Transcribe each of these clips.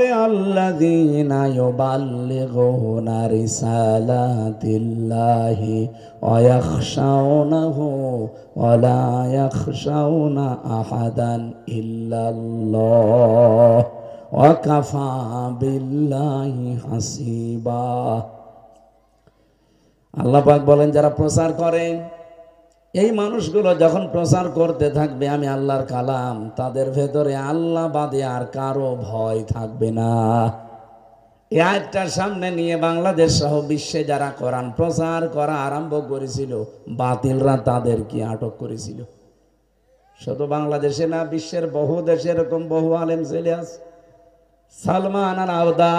الذين يبلغون رسالات الله ويخشونه ولا يخشون أحدا إلا الله وكفى بالله حسيبا। আল্লাহ পাক বলেন, যারা প্রচার করেন এই মানুষগুলো যখন প্রচার করতে থাকবে আমি আল্লাহর কালাম, তাদের ভেতরে আল্লাহ বাদে আর কারো ভয় থাকবে না। এই আয়াতটার সামনে নিয়ে বাংলাদেশ সহ বিশ্বে যারা কোরআন প্রচার করা আরম্ভ করেছিল, বাতিলরা তাদেরকে আটক করেছিল। শুধু বাংলাদেশে না, বিশ্বের বহু দেশে এরকম বহু আলেম জেলে আছে। সালমান আল আওদা,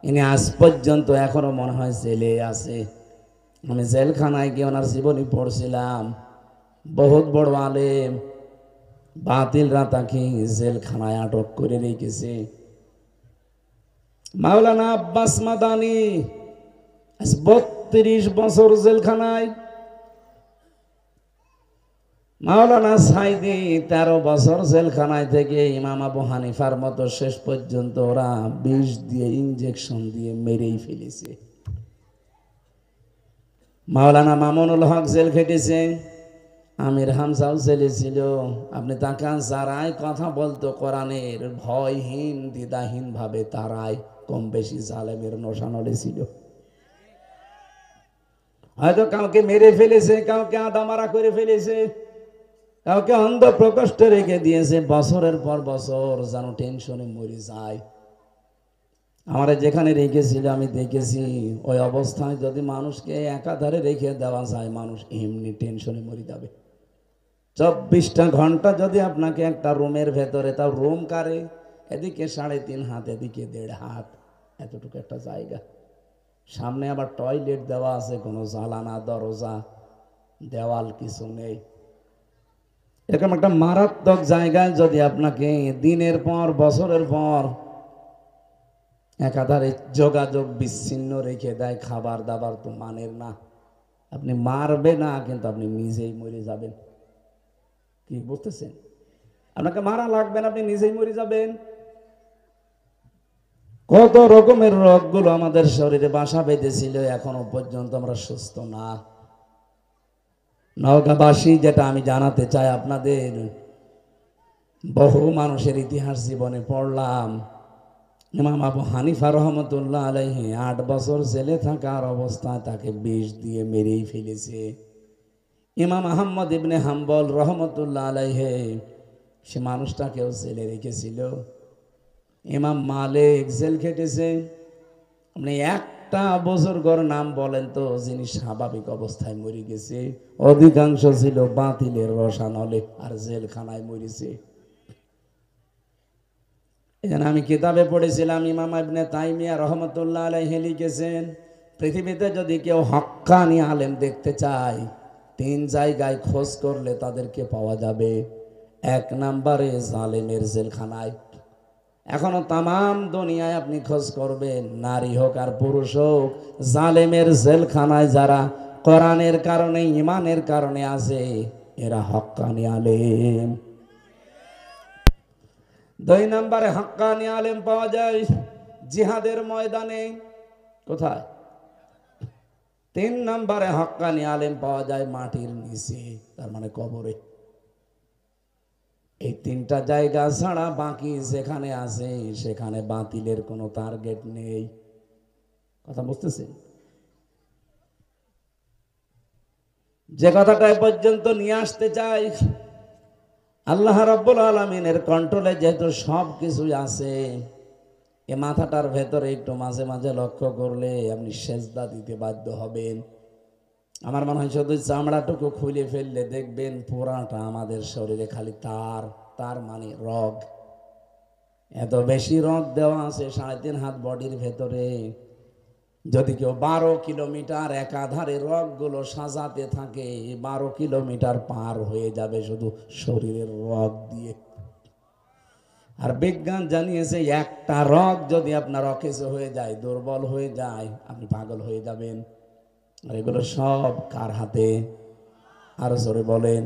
ইনি আজ পর্যন্ত এখনো মনে হয় জেলে আছে। আমি জেলখানায় গিয়ে ওনার জীবনী পড়ছিলাম। বহুত বড় আলেম, বাতিলরা তাকে জেলখানায় আটক করে রেখেছে। মাওলানা আব্বাস মাদানি 32 বছর জেলখানায়। মাওলানা সাইদি 13 বছর জেলখানায় থেকে ইমাম আবু হানিফার মতো শেষ পর্যন্ত ওরা বিষ দিয়ে ইঞ্জেকশন দিয়ে মেরেই ফেলেছে। মাওলানা মামুনুল হক জেল খেটেছে, আমির হামজাও জেলে ছিল। আপনি তাকান, যারাই কথা বলতো কোরআনের ভয়হীন দ্বিধাহীন ভাবে, তারাই কম বেশি জালেমের নশানলে ছিল। হয়তো কাউকে মেরে ফেলেছে, কাউকে আদামারা করে ফেলেছে, কাউকে অন্ধ প্রকোষ্ঠে রেখে দিয়েছে বছরের পর বছর, যেন টেনশনে মরে যায়। আমরা যেখানে রেখেছিল আমি দেখেছি, ওই অবস্থায় যদি মানুষকে একাধারে রেখে দেওয়া যায়, মানুষ এমনি টেনশনে মরে যাবে। 24টা ঘন্টা যদি আপনাকে একটা রুমের ভেতরে, তাও রুম কারে, এদিকে 3.5 হাত, এদিকে 1.5 হাত, এতটুকু একটা জায়গা, সামনে আবার টয়লেট দেওয়া আছে, কোনো জানালা দরজা দেওয়াল কিছু নেই। এরকম একটা মারাত্মক জায়গায় যদি আপনাকে দিনের পর বছরের পর একাধারে যোগাযোগ বিচ্ছিন্ন রেখে দেয়, খাবার দাবার তো মানের না, আপনি মারবে না কিন্তু আপনি নিজেই মরে যাবেন। কি বলতেছেন? আপনাকে মারা লাগবে না, আপনি নিজেই মরে যাবেন। কত রকমের রোগগুলো আমাদের শরীরে বাসা বেঁধেছিল, এখনো পর্যন্ত আমরা সুস্থ না। নওগাঁবাসী, যেটা আমি জানাতে চাই আপনাদের, বহু মানুষের ইতিহাস জীবনে পড়লাম। ইমাম আবু হানিফা রহমতুল্লাহ আলাইহি 8 বছর জেলে থাকার অবস্থায় তাকে বিষ দিয়ে মেরেই ফেলেছে। ইমাম আহমদ ইবনে হাম্বল রহমতুল্লাহ আলাইহি সে মানুষটাকেও জেলে রেখেছিল। ইমাম মালিক জেল খেটেছে। আপনি একটা বুজুর্গর নাম বলেন তো যিনি স্বাভাবিক অবস্থায় মরে গেছে? অধিকাংশ ছিল বাতিলের রসানলে আর জেলখানায় মরেছে। এখানে আমি কিতাবে পড়েছিলাম, ইমাম ইবনে তাইমিয়া রহমতুল্লাহ আলাইহি লিখেছেন, পৃথিবীতে যদি কেউ হক্কানি আলেম দেখতে চায়, 3 জায়গায় খোঁজ করলে তাদেরকে পাওয়া যাবে। 1 নম্বরে জালেমের জেলখানায়। এখনো তামাম দুনিয়ায় আপনি খোঁজ করবেন, নারী হোক আর পুরুষ হোক, জালেমের জেলখানায় যারা কোরআনের কারণে ইমানের কারণে আছে, এরা হক্কানি আলেম। 2 নম্বরে হক্কানি আলেম পাওয়া যায় জিহাদের ময়দানে। কোথায়? 3 নম্বরে হক্কানি আলেম পাওয়া যায় মাটির নিচে, তার মানে কবরে। এই 3টা জায়গা ছাড়া বাকি যেখানে আছে সেখানে বাতিলের কোনো টার্গেট নেই। কথা বুঝতেছেন? যে কথাটা পর্যন্ত নিয়ে আসতে চাই, আল্লাহ রাব্বুল আলামিনের কন্ট্রোলে যেহেতু সব কিছুই আছে, এ মাথাটার ভেতরে একটু মাঝে মাঝে লক্ষ্য করলে আপনি সেজদা দিতে বাধ্য হবেন। আমার মনে হয় শুধু চামড়াটুকু খুলে ফেললে দেখবেন পুরাটা আমাদের শরীরে খালি তার মানে রগ। এত বেশি রগ দেওয়া আছে 3.5 হাত বডির ভেতরে। যদি কেউ 12 কিলোমিটার একাধারে রগগুলো সাজাতে থাকে, 12 কিলোমিটার পার হয়ে যাবে শুধু শরীরের রগ দিয়ে। আর বিজ্ঞান জানিয়েছে, একটা রগ যদি আপনার অকেজ হয়ে যায়, দুর্বল হয়ে যায়, আপনি পাগল হয়ে যাবেন। আর এগুলো সব কার হাতে? আরো জোরে বলেন।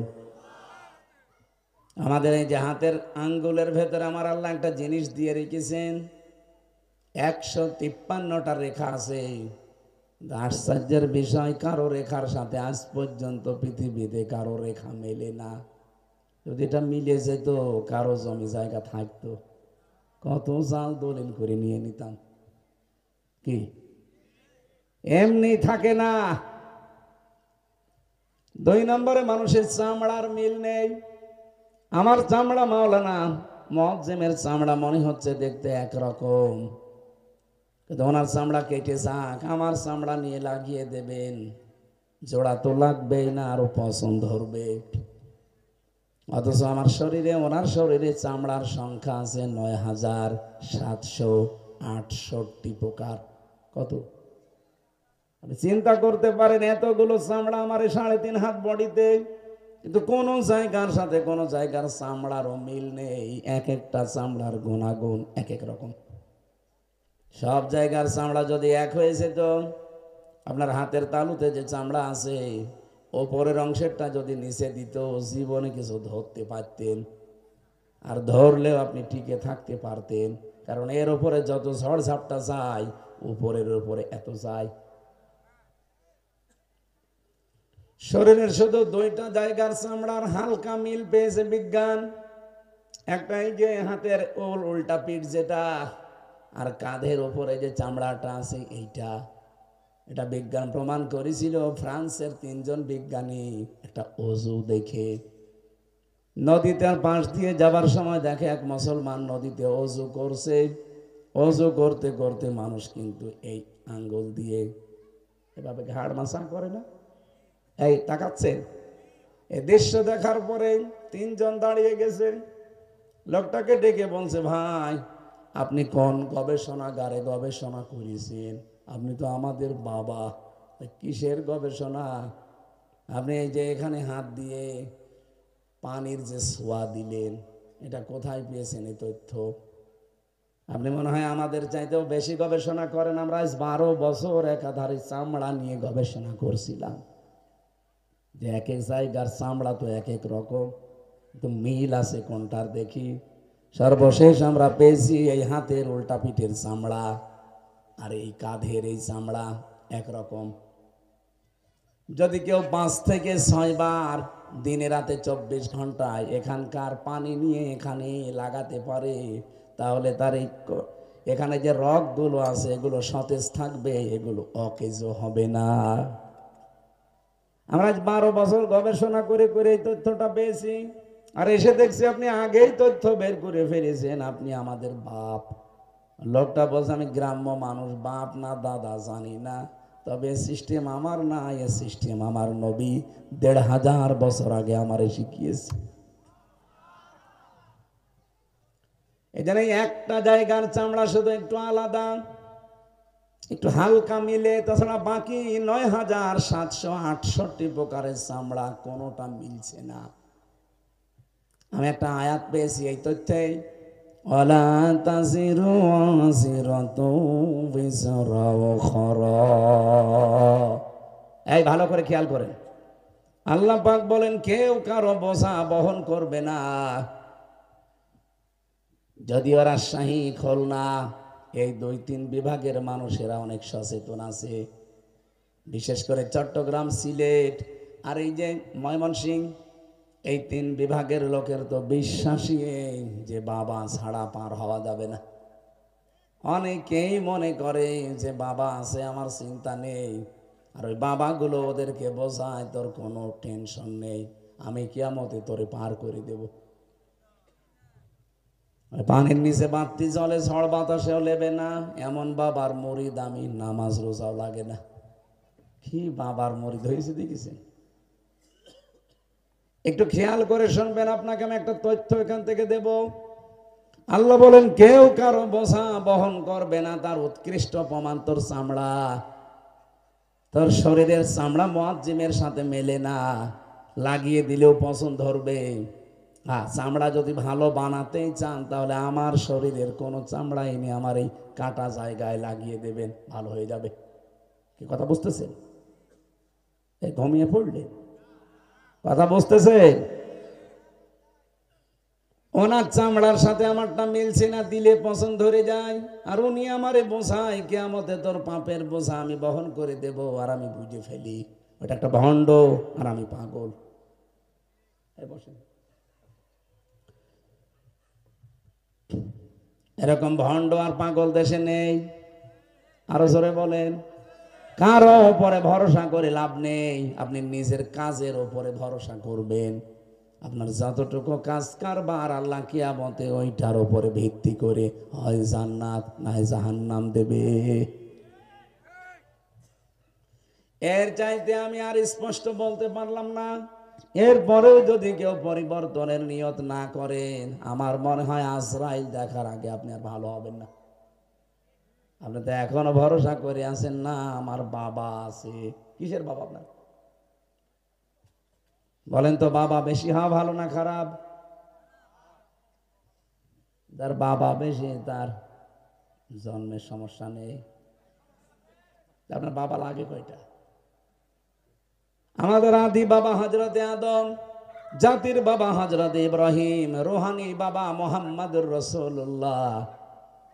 আমাদের এই যে হাতের আঙ্গুলের ভেতরে আমার আল্লাহ একটা জিনিস দিয়ে রেখেছেন, 153টা রেখা আছে। আশ্চর্যের বিষয়, কারো রেখার সাথে আজ পর্যন্ত পৃথিবীতে কারো রেখা মেলে না। যদি এটা মিলে যেত, কারো জমি জায়গা থাকতো, কত জাল দলিল করে নিয়ে নিতাম। কি এমনি থাকে না। 2 নম্বরে মানুষের চামড়ার মিল নেই। আমার চামড়া মাওলানা মুয়াজ্জিমের চামড়া মনে হচ্ছে দেখতে একরকম, কিন্তু ওনার চামড়া কেটে যাক, আমার চামড়া নিয়ে লাগিয়ে দেবেন, জোড়া তো লাগবেই না, আরো পছন্দ ধরবে। অথচ আমার শরীরে, ওনার শরীরে চামড়ার সংখ্যা আছে ৯,৭৬৮ প্রকার। কত? আপনি চিন্তা করতে পারেন, এতগুলো চামড়া আমার 3.5 হাত বডিতে, কিন্তু কোন জায়গার সাথে কোন জায়গার চামড়ারও মিল নেই। এক একটা চামড়ার গুণাগুণ এক এক রকম। সব জায়গার চামড়া যদি এক হয়েছে, তো আপনার হাতের তালুতে যে চামড়া আছে, ওপরের অংশেরটা যদি নিচে দিত, জীবনে কিছু ধরতে পারতেন, আর ধরলেও আপনি টিকে থাকতে পারতেন। কারণ এর উপরে যত ঝড় ঝাপটা যায়, উপরের উপরে এত যায়। শরীরের শুধু 2টা জায়গার চামড়ার হালকা মিল পেয়েছে বিজ্ঞান। একটা এই যে হাতের উল্টা পিঠ যেটা, আর কাঁধের ওপরে যে চামড়াটা আছে এইটা। এটা বিজ্ঞান প্রমাণ করেছিল ফ্রান্সের 3 জন বিজ্ঞানী একটা অজু দেখে। নদীতে পাশ দিয়ে যাবার সময় দেখে এক মুসলমান নদীতে অজু করছে। অজু করতে করতে মানুষ কিন্তু এই আঙ্গুল দিয়ে এভাবে ঘাড় মাসা করে না, এই তাকাচ্ছেন। এই দৃশ্য দেখার পরে 3 জন দাঁড়িয়ে গেছে। লোকটাকে ডেকে বলছে, ভাই আপনি কোন গবেষণাগারে গবেষণা করেছেন? আপনি তো আমাদের বাবা। কিসের গবেষণা? আপনি এই যে এখানে হাত দিয়ে পানির যে ছোঁয়া দিলেন, এটা কোথায় পেয়েছেন এই তথ্য? আপনি মনে হয় আমাদের চাইতেও বেশি গবেষণা করেন। আমরা আজ 12 বছর একাধারে চামড়া নিয়ে গবেষণা করছিলাম, যে এক এক জায়গার চামড়া তো এক এক রকম, তো মিল আছে কোনটার দেখি। সর্বশেষ আমরা পেয়েছি এই হাতের উল্টা পিঠের চামড়া আর এই কাঁধের এই চামড়া একরকম। যদি কেউ 5 থেকে 6 বার দিনে রাতে 24 ঘন্টায় এখানকার পানি নিয়ে এখানে লাগাতে পারে, তাহলে তার এখানে যে রগগুলো আছে এগুলো সতেজ থাকবে, এগুলো অকেজ হবে না। আমরা 12 বছর গবেষণা করে করে এই তথ্যটা পেয়েছি, আর এসে দেখছি আপনি আগেই তথ্য বের করে ফেলেছেন, আপনি আমাদের বাপ। লোকটা বলছে, আমি গ্রাম্য মানুষ, বাপ না দাদা জানি না, তবে সিস্টেম আমার না, এ সিস্টেম আমার নবী 1500 বছর আগে আমারে শিখিয়েছে। এই জন্য একটা জায়গার চামড়া শুধু একটু আলাদা, একটু হালকা মিলে, তাছাড়া বাকি ৯,৭৬৮ প্রকারের চামড়া কোনোটা মিলছে না। আমি একটা আয়াত পেয়েছি এই তথ্যে, ওয়ালা তাজিরু ওয়াজিরাতু বিজরা উখরা। এই ভালো করে খেয়াল করেন, আল্লাহ পাক বলেন কেউ কারো বোঝা বহন করবে না। যদিও রাজশাহী, খুলনা এই 2-3 বিভাগের মানুষেরা অনেক সচেতন আছে, বিশেষ করে চট্টগ্রাম, সিলেট আর এই যে ময়মনসিংহ, এই 3 বিভাগের লোকের তো বিশ্বাসী যে বাবা ছাড়া পার হওয়া যাবে না। অনেকেই মনে করে যে বাবা আছে, আমার চিন্তা নেই, আর ওই বাবাগুলো ওদেরকে বোঝায় তোর কোনো টেনশন নেই, আমি কিয়ামতে তোরে পার করে দেব। পানির নিচে বাতি জলে, ঝড় বাতাসেও লেবে না, এমন বাবার মুরিদ আমি, নামাজ রোজাও লাগে না। কি বাবার মুরিদ হয়েছে দেখেছেন? একটু খেয়াল করে শুনবেন, আপনাকে আমি একটা তথ্য এখান থেকে দেব। আল্লাহ বলেন কেউ কারো বোঝা বহন করবে না, তার উৎকৃষ্ট প্রমাণ তোর চামড়া। তোর শরীরের চামড়া মুয়াজ্জিমের সাথে মেলে না, লাগিয়ে দিলেও পছন্দ ধরবে। হ্যাঁ, চামড়া যদি ভালো বানাতেই চান, তাহলে আমার শরীরের কোনো চামড়া এনে আমার এই কাটা জায়গায় লাগিয়ে দেবেন, ভালো হয়ে যাবে। কি কথা বুঝতেছেন? এই ঘুমিয়ে পড়লে কথা বুঝতেছে? ওনার চামড়ার সাথে আমারটা মিলছে না, দিলে পছন্দ ধরে যায়। আর উনি আমারে বোঝায় কিয়ামতে তোর পাপের বোঝা আমি বহন করে দেব, আর আমি বুঝে ফেলি ওটা একটা ভণ্ড আর আমি পাগল। বসেন, এরকম ভণ্ড আর পাগল দেশে নেই। আরো জোরে বলেন। কারো উপরে ভরসা করে লাভ নেই, আপনি নিজের কাজের উপরে ভরসা করবেন। আপনার যতটুকু কাজ কারবার আল্লাহ কিয়ামতে ওইটার উপরে ভিত্তি করে হয় জান্নাত না হয় জাহান্নাম দেবে। এর চাইতে আমি আর স্পষ্ট বলতে পারলাম না। এরপরেও যদি কেউ পরিবর্তনের নিয়ত না করেন, আমার মনে হয় আজরাইল দেখার আগে আপনি আর ভালো হবেন না। আপনি তো এখনো ভরসা করে আছেন না আমার বাবা আছে। কিসের বাবা আপনার? বলেন তো, বাবা বেশি হওয়া ভালো না খারাপ? যার বাবা বেশি তার জন্মের সমস্যা নেই। আপনার বাবা লাগে কয়টা? আমাদের আদি বাবা হযরতে আদম, জাতির বাবা হযরতে ইব্রাহিম, রোহানি বাবা মুহাম্মদুর রাসূলুল্লাহ,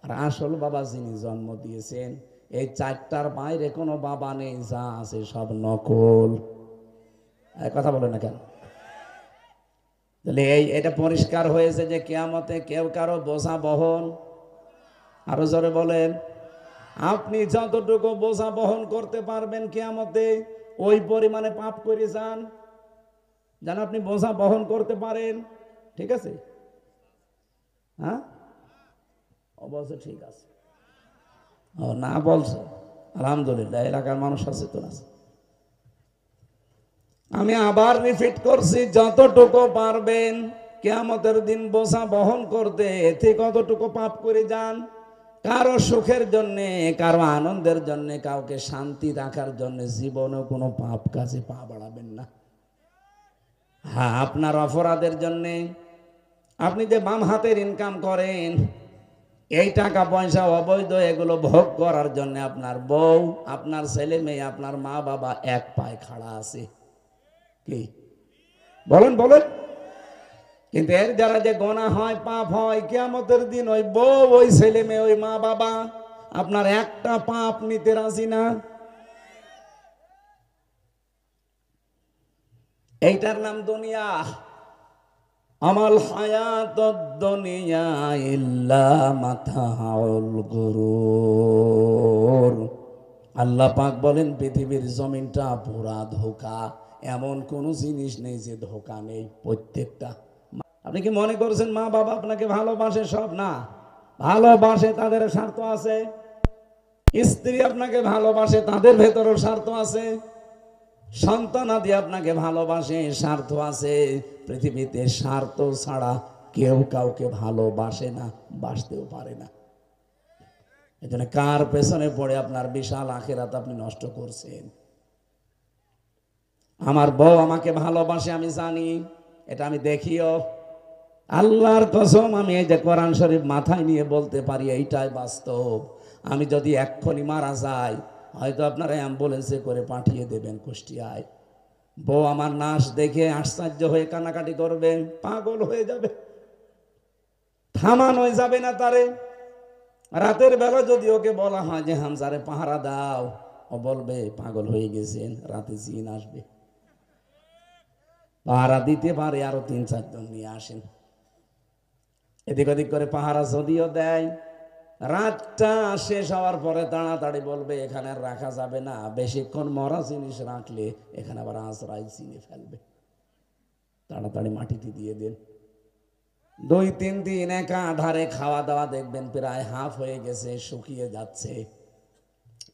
আর আসল বাবা যিনি জন্ম দিয়েছেন, এই চারটার বাইরে কোনো বাবা নেই। যা আছে সব নকল। কথা বলে না কেন? তাহলে এটা পরিষ্কার হয়েছে যে কিয়ামতে কেউ কারো বোঝা বহন, আরো জোরে বলেন, আপনি যতটুকু বোঝা বহন করতে পারবেন কিয়ামতে ওই পরিমাণে পাপ করে যান, যেন আপনি বোঝা বহন করতে পারেন। ঠিক আছে? হ্যাঁ, অবশ্যই ঠিক আছে। ও না বলছে, আলহামদুলিল্লাহ, এলাকার মানুষ সচেতন আছে। আমি আবার রিপিট করছি, যতটুকু পারবেন কিয়ামতের দিন বোঝা বহন করতে, এতে কতটুকু পাপ করে যান। কারো সুখের জন্যে, কারো আনন্দের জন্যে, কাউকে শান্তি রাখার জন্য জীবনে কোনো পাপ কাজে পা বাড়াবেন না। হ্যাঁ, আপনার অপরাধের জন্যে, আপনি যে বাম হাতের ইনকাম করেন, এই টাকা পয়সা অবৈধ, এগুলো ভোগ করার জন্য আপনার বউ, আপনার ছেলে মেয়ে, আপনার মা বাবা এক পায়ে খাড়া আছে। কি বলেন বলেন? কিন্তু এর দ্বারা যে গোনা হয়, পাপ হয়, কিয়ামতের দিন ওই বউ, ওই ছেলে মেয়ে, ওই মা বাবা আপনার একটা পাপ নিতে রাজি না। এইটার নাম দুনিয়া। আমাল হায়াতুদ দুনিয়া ইল্লা মাতাউল গুরুর। আল্লাহ পাক বলেন পৃথিবীর জমিনটা পুরা ধোঁকা, এমন কোন জিনিস নেই যে ধোঁকা নেই, প্রত্যেকটা। আপনি কি মনে করছেন মা বাবা আপনাকে ভালোবাসে? সব না, ভালোবাসে, তাদের স্বার্থ আছে। স্ত্রী আপনাকে ভালোবাসে, তাদের ভেতরেও স্বার্থ আছে। সন্তানাদি আপনাকে ভালোবাসে, স্বার্থ আছে। পৃথিবীতে স্বার্থ ছাড়া কেউ কাউকে ভালোবাসে না, বাসতেও পারে না। এজন্য কার পেছনে পড়ে আপনার বিশাল আখিরাত আপনি নষ্ট করছেন। আমার বউ আমাকে ভালোবাসে, আমি জানি, এটা আমি দেখিও। আল্লাহর কসম, আমি এই যে কোরআন শরীফ মাথায় নিয়ে বলতে পারি, এইটাই বাস্তব। আমি যদি এক্ষুনি মারা যাই, হয়তো আপনারা অ্যাম্বুলেন্সে করে পাঠিয়ে দেবেন কুষ্টিয়ায়। বউ আমার নাশ দেখে আশ্চর্য হয়ে কান্নাকাটি করবে, পাগল হয়ে যাবে, থামানো যাবে না তারে। রাতের বেলা যদি ওকে বলা হয় যে হামজারে পাহারা দাও, ও বলবে পাগল হয়ে গেছেন, রাতে জিন আসবে। পাহারা দিতে পারে, আরো 3-4 জন নিয়ে আসেন। এদিক ওদিক করে পাহারা যদিও দেয়, রাতটা শেষ হওয়ার পরে তাড়াতাড়ি বলবে এখানে রাখা যাবে না, বেশিক্ষণ মরা জিনিস রাখলে এখানে আবার আজরাইল চিনে ফেলবে, তাড়াতাড়ি মাটিতে দিয়ে দেন। 2-3 দিন একা আধারে খাওয়া দাওয়া দেখবেন প্রায় হাফ হয়ে গেছে, শুকিয়ে যাচ্ছে।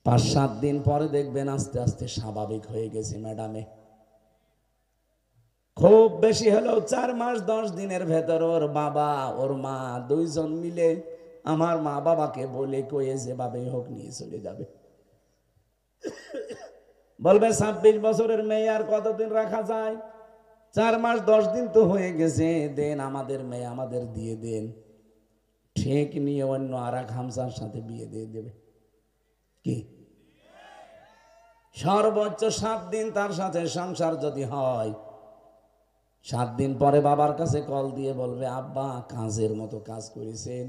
5-7 দিন পরে দেখবেন আস্তে আস্তে স্বাভাবিক হয়ে গেছে ম্যাডামে। খুব বেশি হলেও 4 মাস 10 দিনের ভেতর ওর বাবা ওর মা দুইজন মিলে আমার মা বাবাকে বলে কয়ে যেভাবে হোক নিয়ে চলে যাবে। বলবে 26 বছরের মেয়ে আর কতদিন রাখা যায়? 4 মাস 10 দিন তো হয়ে গেছে, দেন আমাদের মেয়ে, আমাদের দিয়ে দেন। ঠিক নিয়ে অন্য আর এক হামসার সাথে বিয়ে দিয়ে দেবে। কি সর্বোচ্চ 7 দিন তার সাথে সংসার যদি হয়, 7 দিন পরে বাবার কাছে কল দিয়ে বলবে, আব্বা কাজের মতো কাজ করেছেন,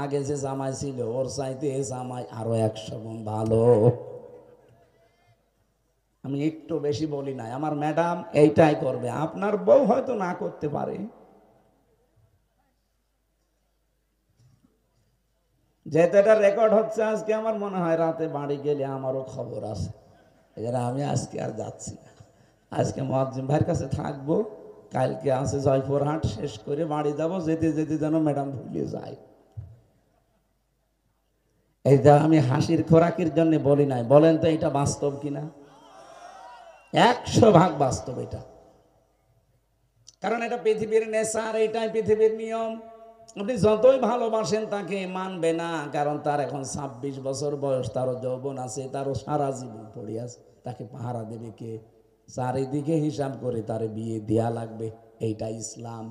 আগে যে জামাই ছিল ওর চাইতে এ জামাই আরো 100 গুণ ভালো। আমি একটু বেশি বলি নাই, আমার ম্যাডাম এইটাই করবে, আপনার বউ হয়তো না করতে পারে। যেহেতু এটা রেকর্ড হচ্ছে আজকে, আমার মনে হয় রাতে বাড়ি গেলে আমারও খবর আছে। এখানে আমি আজকে আর যাচ্ছি না, আজকে মুয়াজ্জিম ভাইয়ের কাছে থাকবো, কালকে আছে জয়পুরহাট, শেষ করে বাড়ি যাব, যেতে যেতে যেন ম্যাডাম ভুলে যায়। এইটা আমি হাসির খোরাকির জন্য বলি নাই, বলেন তো এটা বাস্তব কিনা? 100% বাস্তব এটা। কারণ এটা পৃথিবীর নেচার, এটাই পৃথিবীর নিয়ম। আপনি যতই ভালোবাসেন তাকে মানবে না, কারণ তার এখন 26 বছর বয়স, তারও যৌবন আছে, তারও সারা জীবন পড়ে আছে, তাকে পাহারা দেবে কে? চারিদিকে হিসাব করে তার বিয়ে দেয়া লাগবে, এইটাই ইসলাম।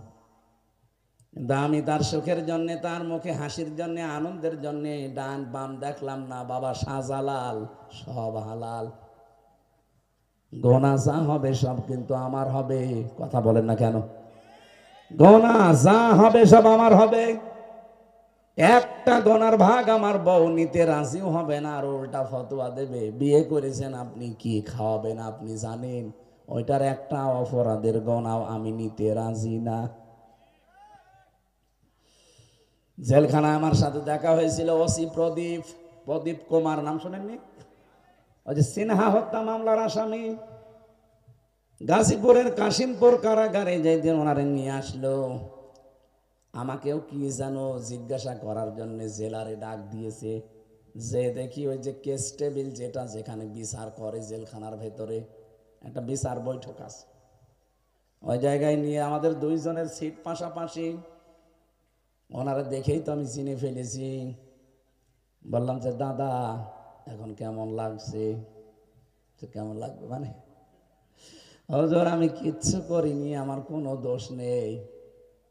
কিন্তু আমি তার সুখের জন্য, তার মুখে হাসির জন্য, আনন্দের জন্য ডান বাম দেখলাম না, বাবা শাহজালাল সব হালাল, গোনা যা হবে সব কিন্তু আমার হবে। কথা বলেন না কেন? গোনা যা হবে সব আমার হবে, একটা গোনার ভাগ আমার বউ নিতে রাজিও হবে না, আর উল্টা ফতোয়া দেবে, বিয়ে করেছেন আপনি, কি খাওয়াবেন আপনি জানেন, ওইটার একটা অপরাধের গোনাও আমি নিতে রাজি না। জেলখানায় আমার সাথে দেখা হয়েছিল ওসি প্রদীপ, প্রদীপ কুমার, নাম শোনেননি? ওই যে সিনহা হত্যা মামলার আসামি, গাজীপুরের কাশিমপুর কারাগারে যেদিন ওনারে নিয়ে আসলো, আমাকেও কি জানো জিজ্ঞাসা করার জন্য জেলারে ডাক দিয়েছে, যে দেখি ওই যে কেস টেবিল, যেটা যেখানে বিচার করে জেলখানার ভেতরে একটা বিচার বৈঠক আছে, ওই জায়গায় নিয়ে আমাদের দুইজনের সিট পাশাপাশি, ওনারা দেখেই তো আমি চিনে ফেলেছি। বললাম যে দাদা এখন কেমন লাগছে? কেমন লাগবে মানে, হুজুর আমি কিচ্ছু করিনি, আমার কোনো দোষ নেই,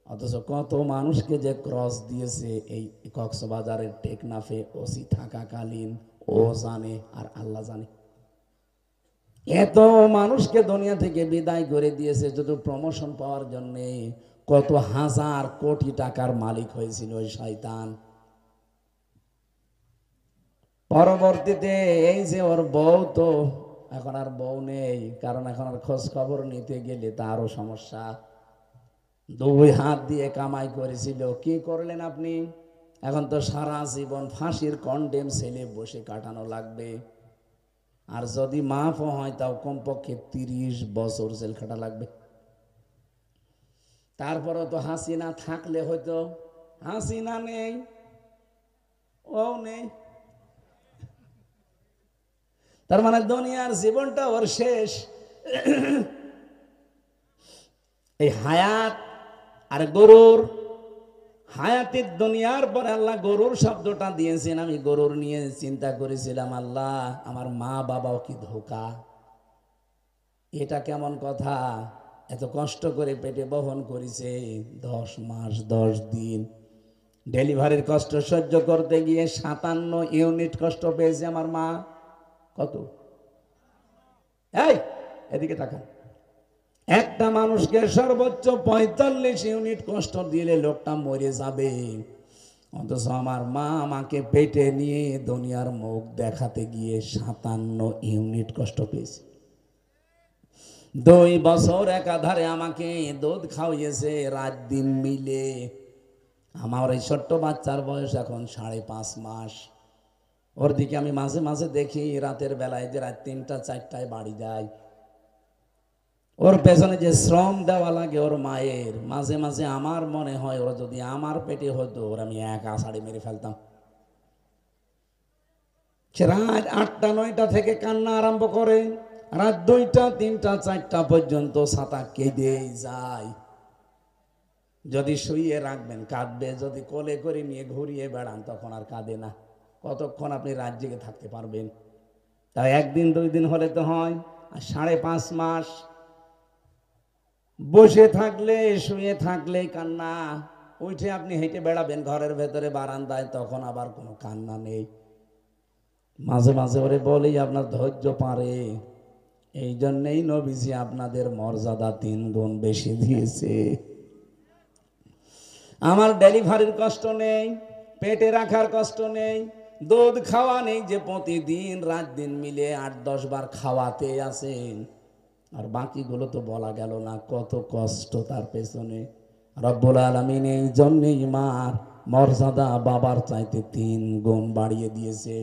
অথচ কত মানুষকে যে ক্রস দিয়েছে এই কক্সবাজারের টেকনাফে ওসি থাকাকালীন, ও জানে আর আল্লাহ জানে। এত মানুষকে দুনিয়া থেকে বিদায় করে দিয়েছে শুধু প্রমোশন পাওয়ার জন্য, কত হাজার কোটি টাকার মালিক হয়েছিল ওই শয়তান। পরবর্তীতে এই যে ওর বউ, তো এখন আর বউ নেই, কারণ এখন আর খোঁজ খবর নিতে গেলে তারও সমস্যা। 2 হাত দিয়ে কামাই করেছিল, কি করলেন আপনি? এখন তো সারা জীবন ফাঁসির কন্ডেম সেলে বসে কাটানো লাগবে, আর যদি মাফও হয় তাও কমপক্ষে 30 বছর জেল খাটা লাগবে। তারপরও তো হাসিনা থাকলে হয়তো, হাসিনা নেই, ও নেই, তার মানে দুনিয়ার জীবনটা ওর শেষ। এই হায়াত আর গরুর, হায়াতের দুনিয়ার পরে আল্লাহ গরুর শব্দটা দিয়েছেন। আমি গরুর নিয়ে চিন্তা করেছিলাম, আল্লাহ আমার মা বাবাও কি ধোকা, এটা কেমন কথা, এত কষ্ট করে পেটে বহন করেছে 10 মাস 10 দিন, ডেলিভারির কষ্ট সহ্য করতে গিয়ে 57 ইউনিট কষ্ট পেয়েছে আমার মা। কত? এই এদিকে তাকান, একটা মানুষকে সর্বোচ্চ 45 ইউনিট কষ্ট দিলে লোকটা মরে যাবে, অথচ আমার মা আমাকে পেটে নিয়ে দুনিয়ার মুখ দেখাতে গিয়ে 57 ইউনিট কষ্ট পেয়েছে। 2 বছর একাধারে আমাকে দুধ খাওয়িয়েছে রাত দিন মিলে। আমার এই ছোট্ট বাচ্চার বয়স এখন 5.5 মাস। ওর দিকে আমি মাঝে মাঝে দেখি রাতের বেলায়, যে রাত 3টা 4টায় বাড়ি যায়, ওর পেছনে যে শ্রম দেওয়া লাগে ওর মায়ের, মাঝে মাঝে আমার মনে হয় ওরা যদি আমার পেটে হতো, ওর আমি এক আষাঢ়ে মেরে ফেলতাম। সে রাত 8টা 9টা থেকে কান্না আরম্ভ করে, রাত 2টা 3টা 4টা পর্যন্ত ছাতা কেঁদেই যায়। যদি শুইয়ে রাখবেন কাঁদবে, যদি কোলে করে নিয়ে ঘুরিয়ে বেড়ান তখন আর কাঁদে না। কতক্ষণ আপনি রাত জেগে থাকতে পারবেন? তাই 1 দিন 2 দিন হলে তো হয়, আর 5.5 মাস বসে থাকলে শুয়ে থাকলে কান্না, উঠে আপনি হেঁটে বেড়াবেন ঘরের ভেতরে বারান্দায়, তখন আবার কোনো কান্না নেই। মাঝে মাঝে ওরে বলি আপনার ধৈর্য পারে, এই জন্যই নবীজি আপনাদের মর্যাদা 3 গুণ বেশি দিয়েছে। আমার ডেলিভারির কষ্ট নেই, পেটে রাখার কষ্ট নেই, দুধ খাওয়া নেই যে প্রতিদিন রাত দিন মিলে 8-10 বার খাওয়াতে আছেন। আর বাকিগুলো তো বলা গেল না, কত কষ্ট তার পেছনে। রব্বুল আলামিন এই জন্যই মার মর্যাদা বাবার চাইতে 3 গুণ বাড়িয়ে দিয়েছে।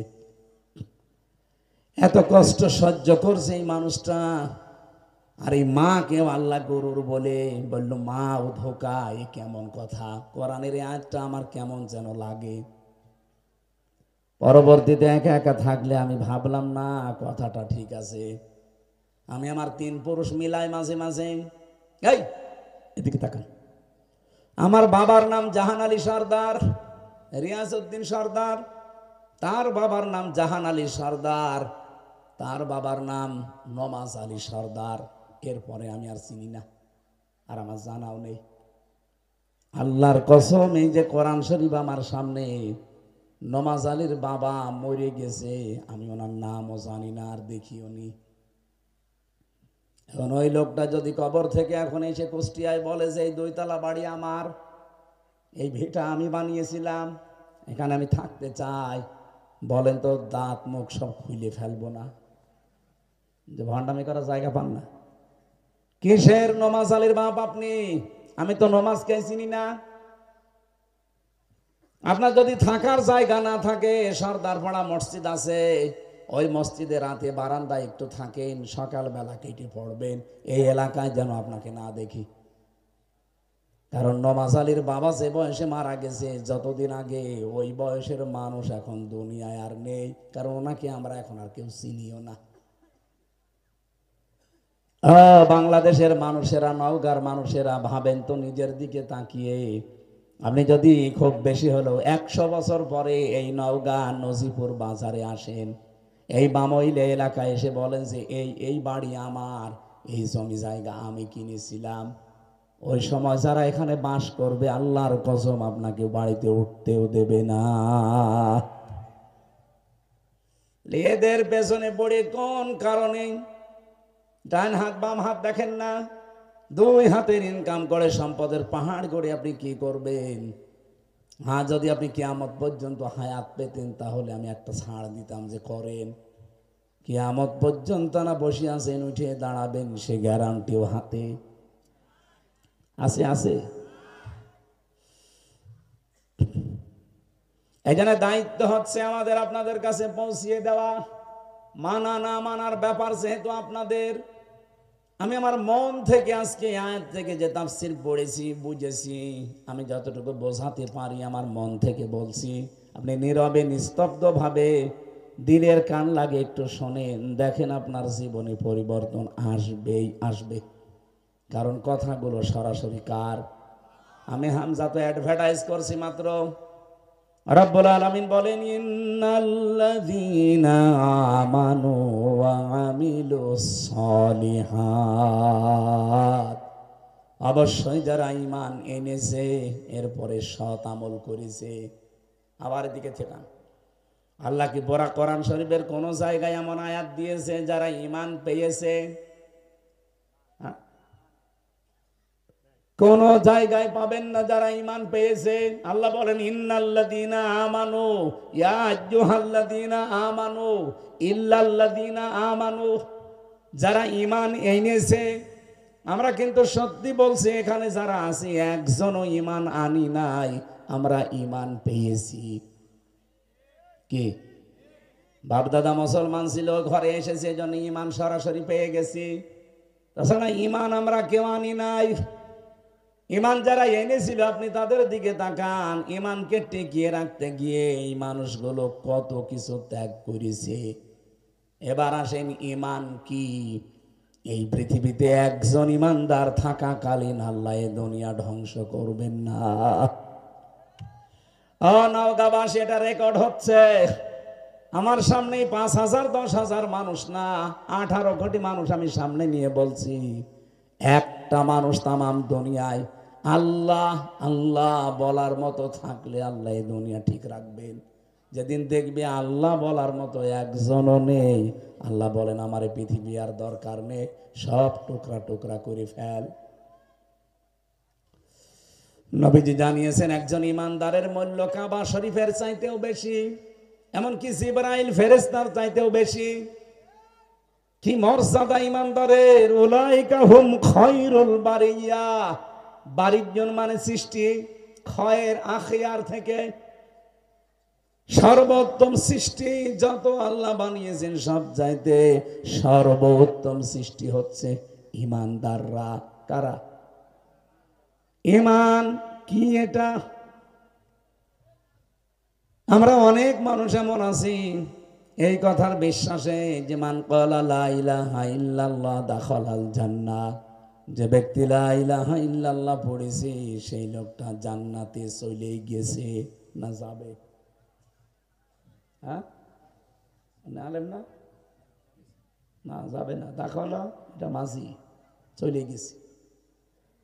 এত কষ্ট সহ্য করছে এই মানুষটা, আর এই মাকেও আল্লাহ গরুর বলে বলল, মা ও ধোকা, এ কেমন কথা? কোরআনের আয়াতটা আমার কেমন যেন লাগে। পরবর্তীতে একা একা থাকলে আমি ভাবলাম না কথাটা ঠিক আছে। আমি আমার 3 পুরুষ মিলাই মাঝে মাঝে, এই এদিকে তাকান, আমার বাবার নাম জাহান আলী সর্দার, রিয়াজউদ্দিন সর্দার, তার বাবার নাম জাহান আলী সর্দার, তার বাবার নাম নমাজ আলী সর্দার। এরপরে আমি আর চিনি না, আর আমার জানাও নেই। আল্লাহর কসম, এই যে কোরআন শরীফ আমার সামনে, নমাজ আলীর বাবা মরে গেছে, আমি ওনার নামও জানি না আর দেখিও নি। এখন ওই লোকটা যদি কবর থেকে এখন এসে কুষ্টিয়ায় বলে যে এই 2 তলা বাড়ি আমার, এই ভিটা আমি বানিয়েছিলাম, এখানে আমি থাকতে চাই, বলেন তো দাঁত মুখ সব খুলে ফেলবো না? যে ভণ্ডামি করার জায়গা পান না। কিসের নমাজ আলীর বাপ আপনি? আমি তো নমাজকে চিনি না। আপনার যদি থাকার জায়গা না থাকে, সর্দারপাড়া মসজিদ আছে, ওই মসজিদে রাতে বারান্দায় একটু থাকেন, সকালবেলা কেটে পড়বেন, এই এলাকায় যেন আপনাকে না দেখি। কারণ নমাজ আলীর বাবা যে বয়সে মারা গেছে, যতদিন আগে ওই বয়সের মানুষ এখন দুনিয়ায় আর নেই, কারণ ওনাকে আমরা এখন আর কেউ চিনিও না। বাংলাদেশের মানুষেরা, নওগাঁর মানুষেরা ভাবেন তো নিজের দিকে তাকিয়ে, আপনি যদি খুব বেশি হলেও 100 বছর পরে এই নওগাঁ নজিপুর বাজারে আসেন, এই বামইলে এলাকায় এসে বলেন যে এই বাড়ি আমার, এই জমি জায়গা আমি কিনেছিলাম, ওই সময় যারা এখানে বাস করবে, আল্লাহর কসম আপনাকে বাড়িতে উঠতেও দেবে না। এদের পেছনে পড়ে কোন কারণে ডান হাত বাম হাত দেখেন না? 2 হাতের ইনকাম করে সম্পদের পাহাড় গড়ে আপনি কি করবেন? হ্যাঁ, যদি আপনি কিয়ামত পর্যন্ত হায়াত পেতেন, তাহলে আমি একটা ছাড় দিতাম যে করেন। কিয়ামত পর্যন্ত না বসে আছেন, উঠে দাঁড়াবেন, সে গ্যারান্টিও হাতে আছে। আছে। এই জন্য দায়িত্ব হচ্ছে আমাদের আপনাদের কাছে পৌঁছিয়ে দেওয়া। মানা না মানার ব্যাপার যেহেতু আপনাদের, আমি আমার মন থেকে আজকে আয়াত থেকে যে তাফসীর পড়েছি, বুঝেছি, আমি যতটুকু বোঝাতে পারি আমার মন থেকে বলছি। আপনি নীরবে নিস্তব্ধভাবে দিলের কান লাগে একটু শোনেন, দেখেন আপনার জীবনে পরিবর্তন আসবেই আসবে। কারণ কথাগুলো সরাসরি কার? আমি হামজা তো অ্যাডভার্টাইজ করছি মাত্র। রব্বুল আলামিন বলেন, ইন্নাল্লাযীনা আমানু ওয়া আমিলুস সলিহাত, অবশ্যই যারা ঈমান এনেছে এরপরে সৎ আমল করেছে। আবার এদিকে থেকে আল্লাহ কি বড় কোরআন শরীফের কোন জায়গায় এমন আয়াত দিয়েছে যারা ঈমান পেয়েছে? কোন জায়গায় পাবেন না যারা ঈমান পেয়েছে। আল্লাহ বলেন, ইন্নাল্লাযীনা আমানু, ইয়া আইয়ুহাল্লাযীনা আমানু ইল্লাল্লাযীনা আমানু, যারা ঈমান এনেছে। আমরা কিন্তু সত্যি বলছি, এখানে যারা আছি একজনও ঈমান আনি নাই, আমরা ঈমান পেয়েছি। কি বাপদাদা মুসলমান ছিল, ঘরে এসেছে, এজন্য ঈমান সরাসরি পেয়ে গেছি। তাছাড়া ঈমান আমরা কেউ আনি নাই। ঈমান যারা এনেছিল আপনি তাদের দিকে তাকান, ঈমানকে টিকিয়ে রাখতে গিয়ে এই মানুষগুলো কত কিছু ত্যাগ করেছে। এবার আসেন, ঈমান কি? এই পৃথিবীতে একজন ঈমানদার থাকাকালীন আল্লাহ এ দুনিয়া ধ্বংস করবেন না। নওগাঁবাসী, এটা রেকর্ড হচ্ছে আমার সামনেই। 5,000 10,000 মানুষ না, 18 কোটি মানুষ আমি সামনে নিয়ে বলছি। একটা মানুষ তামাম দুনিয়ায় আল্লাহ আল্লাহ বলার মতো থাকলে আল্লাহ এই দুনিয়া ঠিক রাখবেন। যেদিন দেখবি আল্লাহ বলার মতো একজনও নেই, আল্লাহ বলেন আমার এই পৃথিবী আর দরকার নেই, সব টুকরা টুকরা করে ফেল। নবীজি জানিয়েছেন একজন ইমানদারের মূল্য কাবা শরীফের চাইতেও বেশি, এমনকি জিবরাইল ফেরেশতার চাইতেও বেশি। কি মর্যাদা ইমানদারের! উলাইকা হুম খায়রুল বারিয়া, বারিজন মানে সৃষ্টি, খয়ের আখিয়ার থেকে সর্বোত্তম সৃষ্টি যত আল্লাহ বানিয়েছেন সব চাইতে সর্বোত্তম সৃষ্টি হচ্ছে ইমানদাররা। কারা? ঈমান কি এটা? আমরা অনেক মানুষ এমন আছি এই কথার বিশ্বাসে যে মান ক্বালা লা ইলাহা ইল্লাল্লাহ দাখালাল জান্নাহ, যে ব্যক্তি লা ইলাহা ইল্লাল্লাহ পড়েছে সেই লোকটা জান্নাতে চলে গেছে। না যাবে? হ্যাঁ, আলেম না, না যাবে না, দাখালা এটা মাঝি, চলে গেছে।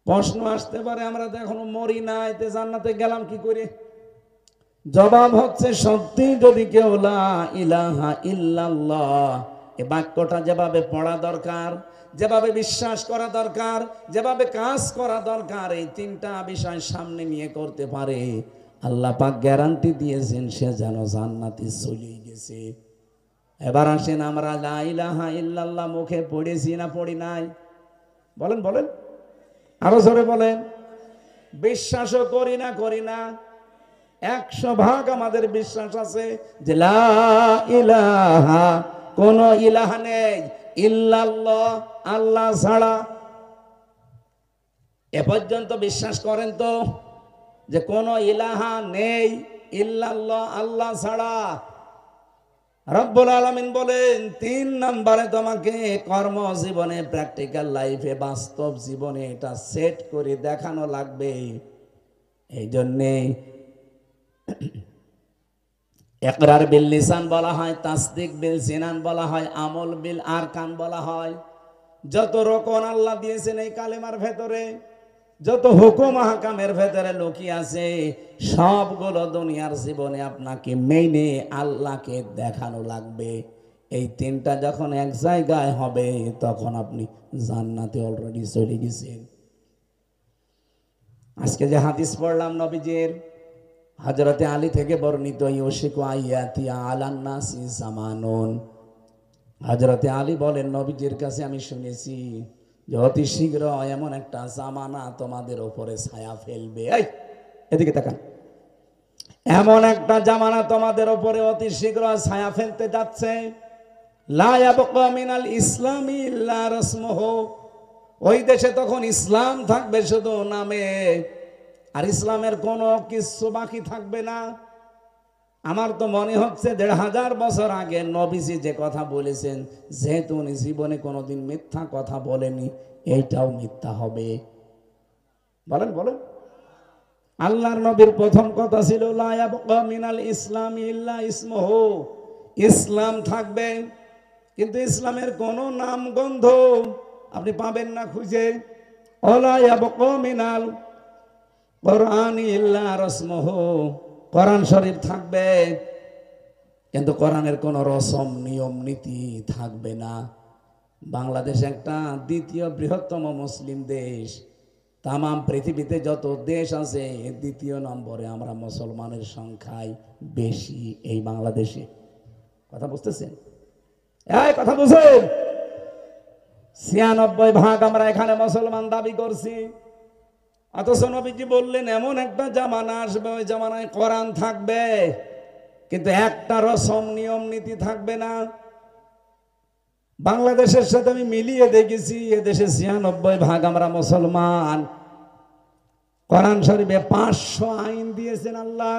প্রশ্ন আসতে পারে আমরা তো এখনো মরি নাই, তে জান্নাতে গেলাম কি করে? জবাব হচ্ছে সত্যি যদি কেউ লা ইলাহা ইল্লাল্লাহ এই বাক্যটা যেভাবে পড়া দরকার, যেভাবে বিশ্বাস করা দরকার, যেভাবে কাজ করা দরকার, এই তিনটা বিষয় সামনে নিয়ে করতে পারে, আল্লাহ পাক গ্যারান্টি দিয়েছেন সে যেন জান্নাতে চলে গেছে। এবার আসেন আমরা লা ইলাহা ইল্লাল্লাহ মুখে পড়েছি না পড়ি নাই? বলেন বলেন, আরো জোরে বলেন। বিশ্বাসও করি না করি না? 100% আমাদের বিশ্বাস আছে যে লা ইলাহা, কোন ইলাহা নেই, ইল্লাল্লাহ আল্লাহ ছাড়া। এ পর্যন্ত বিশ্বাস করেন তো যে কোন ইলাহা নেই ইল্লাল্লাহ আল্লাহ ছাড়া? রব্বুল আলামিন বলেন 3 নম্বরে তোমাকে কর্মজীবনে, প্র্যাকটিক্যাল লাইফে, বাস্তব জীবনে এটা সেট করে দেখানো লাগবে। এই জন্যে ইকরার বিল লিসান বলা হয়, তাসদিক বিল জিনান বলা হয়, আমল বিল আরকান বলা হয়। যত রকম আল্লাহ দিয়েছেন এই কালেমার ভেতরে, যত হুকুম আহকামের ভেতরে লুকিয়ে আছে, সবগুলো দুনিয়ার জীবনে আপনাকে মেনে আল্লাহকে দেখানো লাগবে। এই তিনটা যখন এক জায়গায় হবে তখন আপনি জান্নাতে অলরেডি চলে গেছেন। আজকে যে হাদিস পড়লাম নবীজির, হযরতে আলী থেকে বর্ণিত, ইউশিকু আইয়াতিয়া আলান নাসি জামানুন, হযরতে আলী বলেন নবীজির কাছে আমি শুনেছি যে অতি শীঘ্র এমন একটা জামানা তোমাদের উপরে ছায়া ফেলবে। এই এদিকে তাকান, এমন একটা জামানা তোমাদের উপরে অতি শীঘ্র ছায়া ফেলতে যাচ্ছে, লা ইয়াবকা মিনাল ইসলামি ইল্লা রাসমুহু, ওই দেশে তখন ইসলাম থাকবে শুধু নামে, আর ইসলামের কোনো কিছু বাকি থাকবে না। আমার তো মনে হচ্ছে 1500 বছর আগে নবীজি যে কথা বলেছেন, যেহেতু উনি জীবনে কোনোদিন মিথ্যা কথা বলেনি, এইটাও মিথ্যা হবে। বলেন বলেন। আল্লাহর নবীর প্রথম কথা ছিল লা ইয়াবকা মিনাল ইসলামি ইল্লা ইসমুহু, ইসলাম থাকবে কিন্তু ইসলামের কোনো নাম গন্ধ আপনি পাবেন না খুঁজে। ওয়ালা ইয়াবকা মিনাল কোরআনি ইল্লা রাসমুহু, কোরআন শরীফ থাকবে কিন্তু কোরআনের কোনো রসম নিয়ম নীতি থাকবে না। বাংলাদেশ একটা দ্বিতীয় বৃহত্তম মুসলিম দেশ, তাম পৃথিবীতে যত দেশ আছে 2য় নম্বরে আমরা মুসলমানের সংখ্যায় বেশি এই বাংলাদেশে। কথা বুঝতেছেন? এই কথা বুঝেন? 96% আমরা এখানে মুসলমান দাবি করছি, অথচ নবীজি বললেন এমন একটা জামানা আসবে, ওই জামানায় কোরআন থাকবে কিন্তু একটা রসম নিয়ম নীতি থাকবে না। বাংলাদেশের সাথে আমি মিলিয়ে দেখেছি, এদেশে 96% আমরা মুসলমান। কোরআন শরীফে 500 আইন দিয়েছেন আল্লাহ।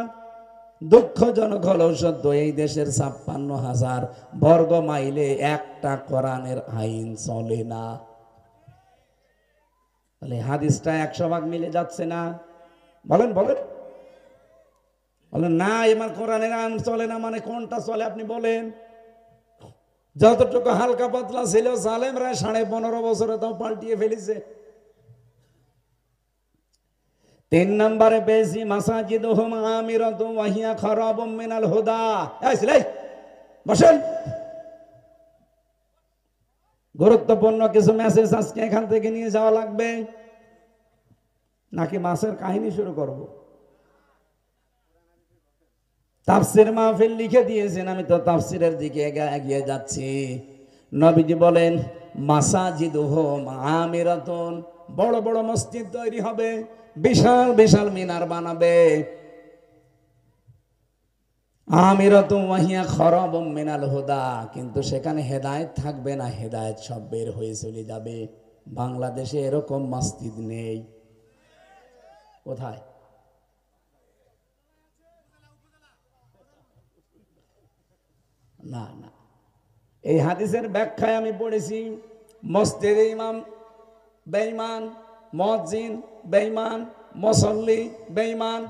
দুঃখজনক হলেও সত্য, এই দেশের 56,000 বর্গ মাইলে একটা কোরআনের আইন চলে না। তাহলে হাদিসটা 100% মিলে যাচ্ছে না? বলেন বলেন বলেন না, এবার কোরআনের আইন চলে না মানে কোনটা চলে আপনি বলেন? যতটুকু হালকা পাতলা ছিল জালেমরা 15.5 বছরে তাও পাল্টিয়ে ফেলেছে। তিন নম্বরে পেয়েছি মাসাজিদুহুম আমিরাতুন ওয়া হিয়া খারাবুম মিনাল হুদা। বসেন, গুরুত্বপূর্ণ কিছু মেসেজ আজকে এখান থেকে নিয়ে যাওয়া লাগবে, নাকি মাসের কাহিনী শুরু করব? তাফসির মাহফিল লিখে দিয়েছেন, আমি তো তাফসিরের দিকে এগিয়ে যাচ্ছি। নবীজি বলেন মাসাজিদুহুম আমিরাতুন, বড় বড় মসজিদ তৈরি হবে, বিশাল বিশাল মিনার বানাবে। আমিরাতুন ওয়া হিয়া খারাবুম মিনাল হুদা, কিন্তু সেখানে হেদায়েত থাকবে না, হেদায়েত সব বের হয়ে চলে যাবে। বাংলাদেশে এরকম মসজিদ নেই। কোথায়? না না, এই হাদিসের ব্যাখ্যায় আমি পড়েছি মসজিদে ইমাম বেঈমান, মুয়াজ্জিন বেঈমান, মুসল্লি বেঈমান,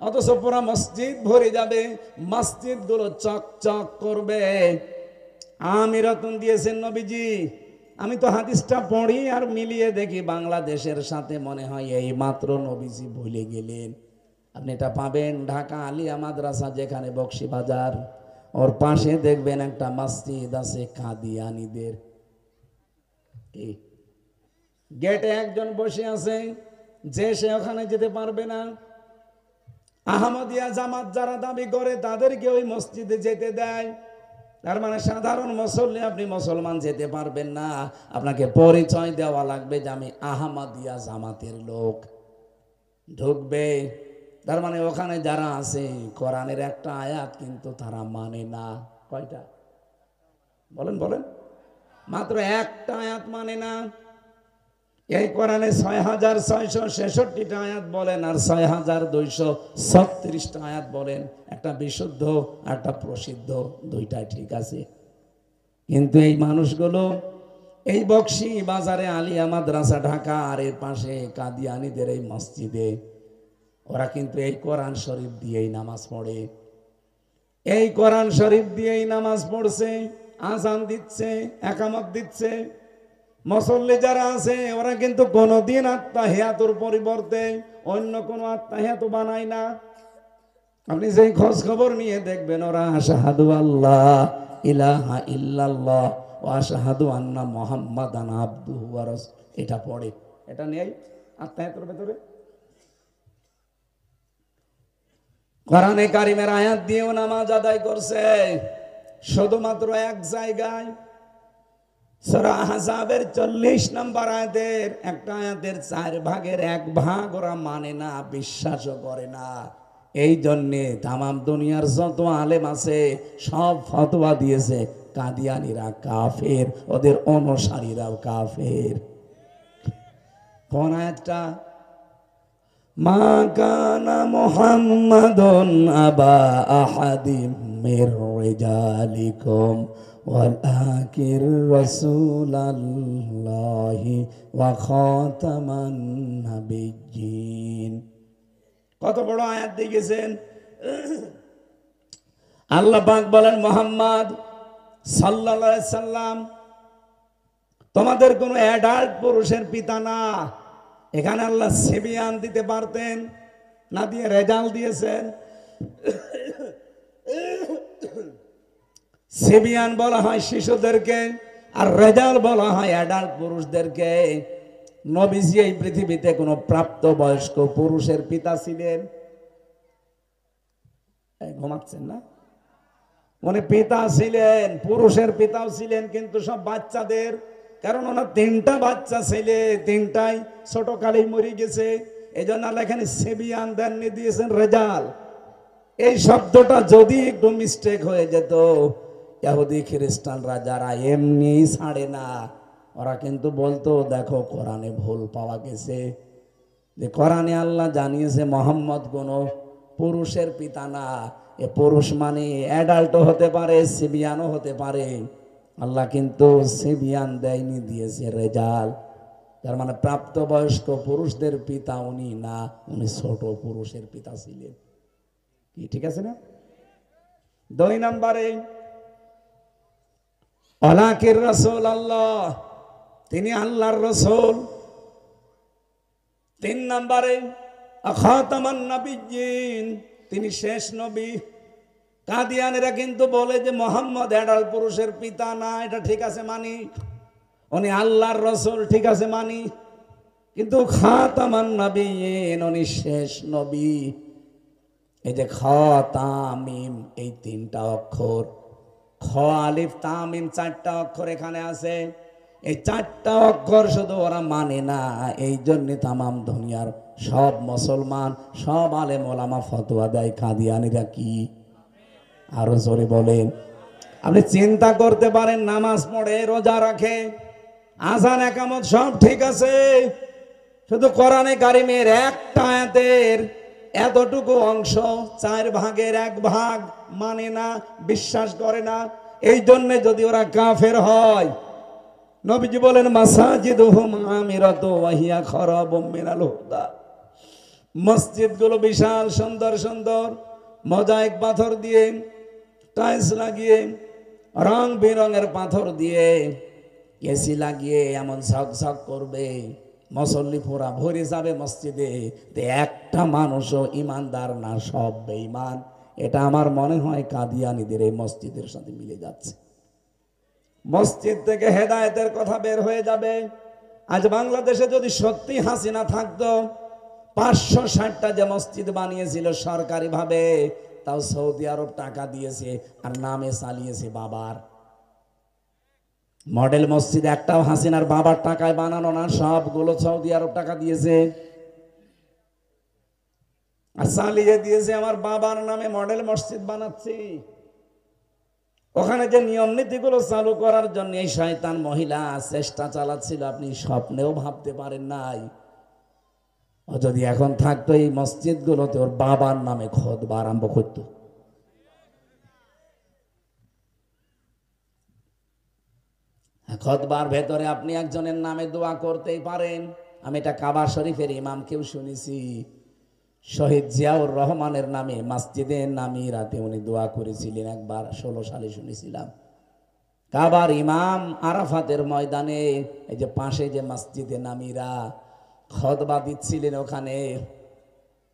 অথচ পুরা মসজিদ ভরে যাবে, মসজিদ গুলো চকচক করবে। আমিরাতুন দিয়েছেন নবীজি। আমি তো হাদিসটা পড়ি আর মিলিয়ে দেখি বাংলাদেশের সাথে, মনে হয় এই মাত্র নবীজি ভুলে গেলেন। আপনি এটা পাবেন ঢাকা আলিয়া মাদ্রাসা, যেখানে বকশীবাজার, ওর পাশে দেখবেন একটা মসজিদ আছে কাদিয়ানীদের। কি গেটে একজন বসে আছে, যে সে ওখানে যেতে পারবে না। আহমদিয়া জামাত যারা দাবি করে তাদেরকে ওই মসজিদে যেতে দেয়। তার মানে সাধারণ মুসল্লি, আপনি মুসলমান, যেতে পারবেন না, আপনাকে পরিচয় দেওয়া লাগবে যে আমি আহমদিয়া জামাতের লোক। ঢুকবে, তার মানে ওখানে যারা আছে কোরআনের একটা আয়াত কিন্তু তারা মানে না। কয়টা? বলেন বলেন। মাত্র একটা আয়াত মানে না। এই কোরআনে ৬,৬৬৬টা আয়াত বলেন আর ৬,২৩৬টা আয়াত বলেন, একটা বিশুদ্ধ একটা প্রসিদ্ধ, দুইটাই ঠিক আছে। কিন্তু এই মানুষগুলো এই বকশী বাজারে আলিয়া মাদ্রাসা ঢাকা আর এর পাশে কাদিয়ানীদের এই মসজিদে, ওরা কিন্তু এই কোরআন শরীফ দিয়েই নামাজ পড়ে, এই কোরআন শরীফ দিয়েই নামাজ পড়ছে, আযান দিচ্ছে, একামত দিচ্ছে। মুসল্লি যারা আছে ওরা কিন্তু কোনোদিন আত্তাহিয়াতুর পরিবর্তে অন্য কোনো আত্তাহিয়াত বানায় না। আপনি যেই খোঁজ খবর নিয়ে দেখবেন, ওরা আশহাদু আল্লাহ ইলাহা ইল্লাল্লাহ ওয়া আশহাদু আন্না মুহাম্মাদান আবদুহু ওয়া রাসূলুহু, এটা পড়ে। এটা নেই আত্তাহিয়াতুর ভেতরে। কোরআনে কারিমের আয়াত দিয়েও নামাজ আদায় করছে, শুধুমাত্র এক জায়গায়। সূরা আহজাবের 40 নম্বর আয়াতের একটা আয়াতের 4 ভাগের 1 ভাগ ওরা মানে না, বিশ্বাসও করে না। এই জন্যে তামাম দুনিয়ার যত আলেম আছে সব ফতোয়া দিয়েছে কাদিয়ানীরা কাফের, ওদের অনুসারীরাও কাফের। কোন আয়াতটা? মা কানা মুহাম্মাদুন আবা আহাদিম মির রিজালিকুম ওয়ালাকির রাসূলুল্লাহি ওয়া খাতামান নাবিয়্যিন। কত বড় আয়াত দেখেছেন। আল্লাহ পাক বলেন মুহাম্মদ সাল্লাল্লাহু আলাইহি সাল্লাম তোমাদের কোন অ্যাডাল্ট পুরুষের পিতা না। এখানে আল্লাহ সিবিয়ান দিতে পারতেন, না দিয়ে রেজাল্ট দিয়েছেন। সিবিয়ান বলা হয় শিশুদেরকে, আর রেজাল্ট বলা হয় অ্যাডাল্ট পুরুষদেরকে। নবীজি এই পৃথিবীতে কোনো প্রাপ্তবয়স্ক পুরুষের পিতা ছিলেন? ঘুমাচ্ছেন না? মানে পিতা ছিলেন, পুরুষের পিতাও ছিলেন, কিন্তু সব বাচ্চাদের। কারণ ওনার 3টা বাচ্চা ছেলে, 3টাই ছোট কালেই মরে গেছে। এই জন্য আল্লাহ এখানে সেবিয়ান দেননি, দিয়েছেন রেজাল। এই শব্দটা যদি একটু মিস্টেক হয়ে যেত, ইহুদি খ্রিস্টানরা যারা এমনি ছাড়ে না, ওরা কিন্তু বলতো দেখো কোরআনে ভুল পাওয়া গেছে, যে কোরআনে আল্লাহ জানিয়েছে মোহাম্মদ কোনো পুরুষের পিতা না। এ পুরুষ মানে অ্যাডাল্টও হতে পারে, সিবিয়ানও হতে পারে। আল্লাহ কিন্তু সিবিয়ান দেয়নি, দিয়েছে রেজাল। তার মানে প্রাপ্তবয়স্ক পুরুষদের পিতা উনি না, উনি ছোট পুরুষের পিতা ছিলেন। কি ঠিক আছে না? 2 নম্বরে আলাকির রাসূল আল্লাহ, তিনি আল্লাহর রাসূল। 3 নম্বরে খাতামান নবিয়্যিন, তিনি শেষ নবী। কাদিয়ানীরা কিন্তু বলে যে মোহাম্মদ অ্যাডাল পুরুষের পিতা না, এটা ঠিক আছে মানি, উনি আল্লাহর রসুল, ঠিক আছে মানি, কিন্তু খাতামান নবিয়্যিন, উনি শেষ নবী। এই যে খ তা মিম, এই তিনটা অক্ষর, খ আলিফ তা মিম, চারটা অক্ষর এখানে আছে। এই চারটা অক্ষর শুধু ওরা মানে না, এই জন্য তামাম দুনিয়ার সব মুসলমান, সব আলেম ওলামা ফতোয়া দেয় কাদিয়ানীরা কি। আরো জোরে বলেন। আপনি চিন্তা করতে পারেন, নামাজ পড়ে, রোজা রাখে, আযান একামত সব ঠিক আছে, শুধু কোরআনে কারিমের একটা আয়াতের এতটুকু অংশ, 4 ভাগের 1 ভাগ মানে না, বিশ্বাস করে না। এই জন্য যদি ওরা কাফের হয়, নবীজি বলেন মাসাজিদুহুম আমিরাতু ওয়া হিয়া খারাবুম মিনাল হুদা, মসজিদগুলো বিশাল সুন্দর সুন্দর মোজাইক পাথর দিয়ে, টাইলস লাগিয়ে, রং বেরঙের পাথর দিয়ে, এসি লাগিয়ে এমন ঝকঝক করবে, মুসল্লি পুরা ভরে যাবে মসজিদে, একটা মানুষও ইমানদার না, সব বেঈমান। এটা আমার মনে হয় কাদিয়ানীদের এই মসজিদের সাথে মিলে যাচ্ছে। মসজিদ থেকে হেদায়েতের কথা বের হয়ে যাবে। আজ বাংলাদেশে যদি সত্যি হাসিনা থাকতো, 560টা যে মসজিদ বানিয়েছিল সরকারি ভাবে, তাও সৌদি আরব টাকা দিয়েছে আর নামে চালিয়েছে বাবার। মডেল মসজিদ একটাও হাসিনার বাবার টাকায় বানানো না, সবগুলো সৌদি আরব টাকা দিয়েছে আর চালিয়ে দিয়েছে আমার বাবার নামে মডেল মসজিদ বানাচ্ছি। ওখানে যে নিয়ম নীতিগুলো চালু করার জন্য এই শয়তান মহিলা চেষ্টা চালাচ্ছিল, আপনি স্বপ্নেও ভাবতে পারেন নাই। ও যদি এখন থাকতো, এই মসজিদগুলোতে ওর বাবার নামে খুতবা আরম্ভ করতো। খুতবার ভেতরে আপনি একজনের নামে দোয়া করতেই পারেন। আমি এটা কাবা শরীফের ইমামকেও শুনেছি, শহীদ জিয়াউর রহমানের নামে মসজিদে নামিরাতে উনি দোয়া করেছিলেন একবার, 16 সালে শুনেছিলাম। কাবার ইমাম আরাফাতের ময়দানে, এই যে পাশে যে মসজিদে নামিরা, খুতবা দিচ্ছিলেন, ওখানে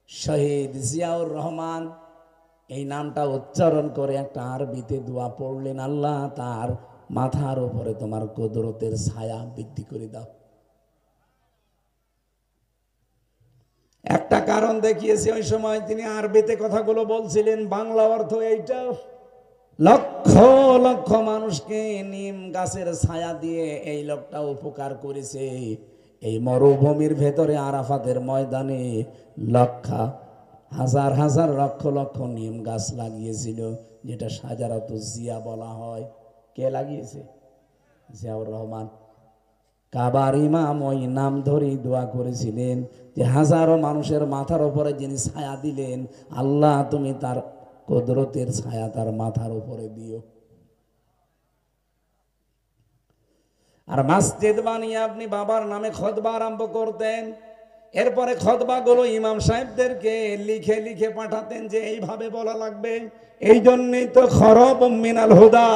শহীদ জিয়াউর রহমান এই নামটা উচ্চারণ করে একটা আরবিতে দোয়া পড়লেন, আল্লাহ তার মাথার উপরে তোমার কুদরতের ছায়া বৃদ্ধি করে দাও। একটা কারণ দেখিয়েছে, ওই সময় তিনি আরবিতে কথাগুলো বলছিলেন, বাংলা অর্থ এইটা, লক্ষ লক্ষ মানুষকে নিম গাছের ছায়া দিয়ে এই লোকটা উপকার করেছে। এই মরুভূমির ভেতরে আরাফাতের ময়দানে হাজার হাজার লক্ষ লক্ষ নিম গাছ লাগিয়েছিল, যেটা শাজারাতুজ জিয়া বলা হয়। কে লাগিয়েছে? জিয়াউর রহমান। কাবার ইমাম ওই নাম ধরেই দোয়া করেছিলেন যে হাজারো মানুষের মাথার উপরে যিনি ছায়া দিলেন, আল্লাহ তুমি তার কুদরতের ছায়া তার মাথার উপরে দিও। আর মসজিদ বানিয়ে আপনি বাবার নামে খুতবা আরম্ভ করতেন। এরপরে খুতবাগুলো ইমাম সাহেবদেরকে লিখে লিখে পাঠাতেন যে এইভাবে বলা লাগবে। এই জন্যই তো খারাবুম মিনাল হুদা,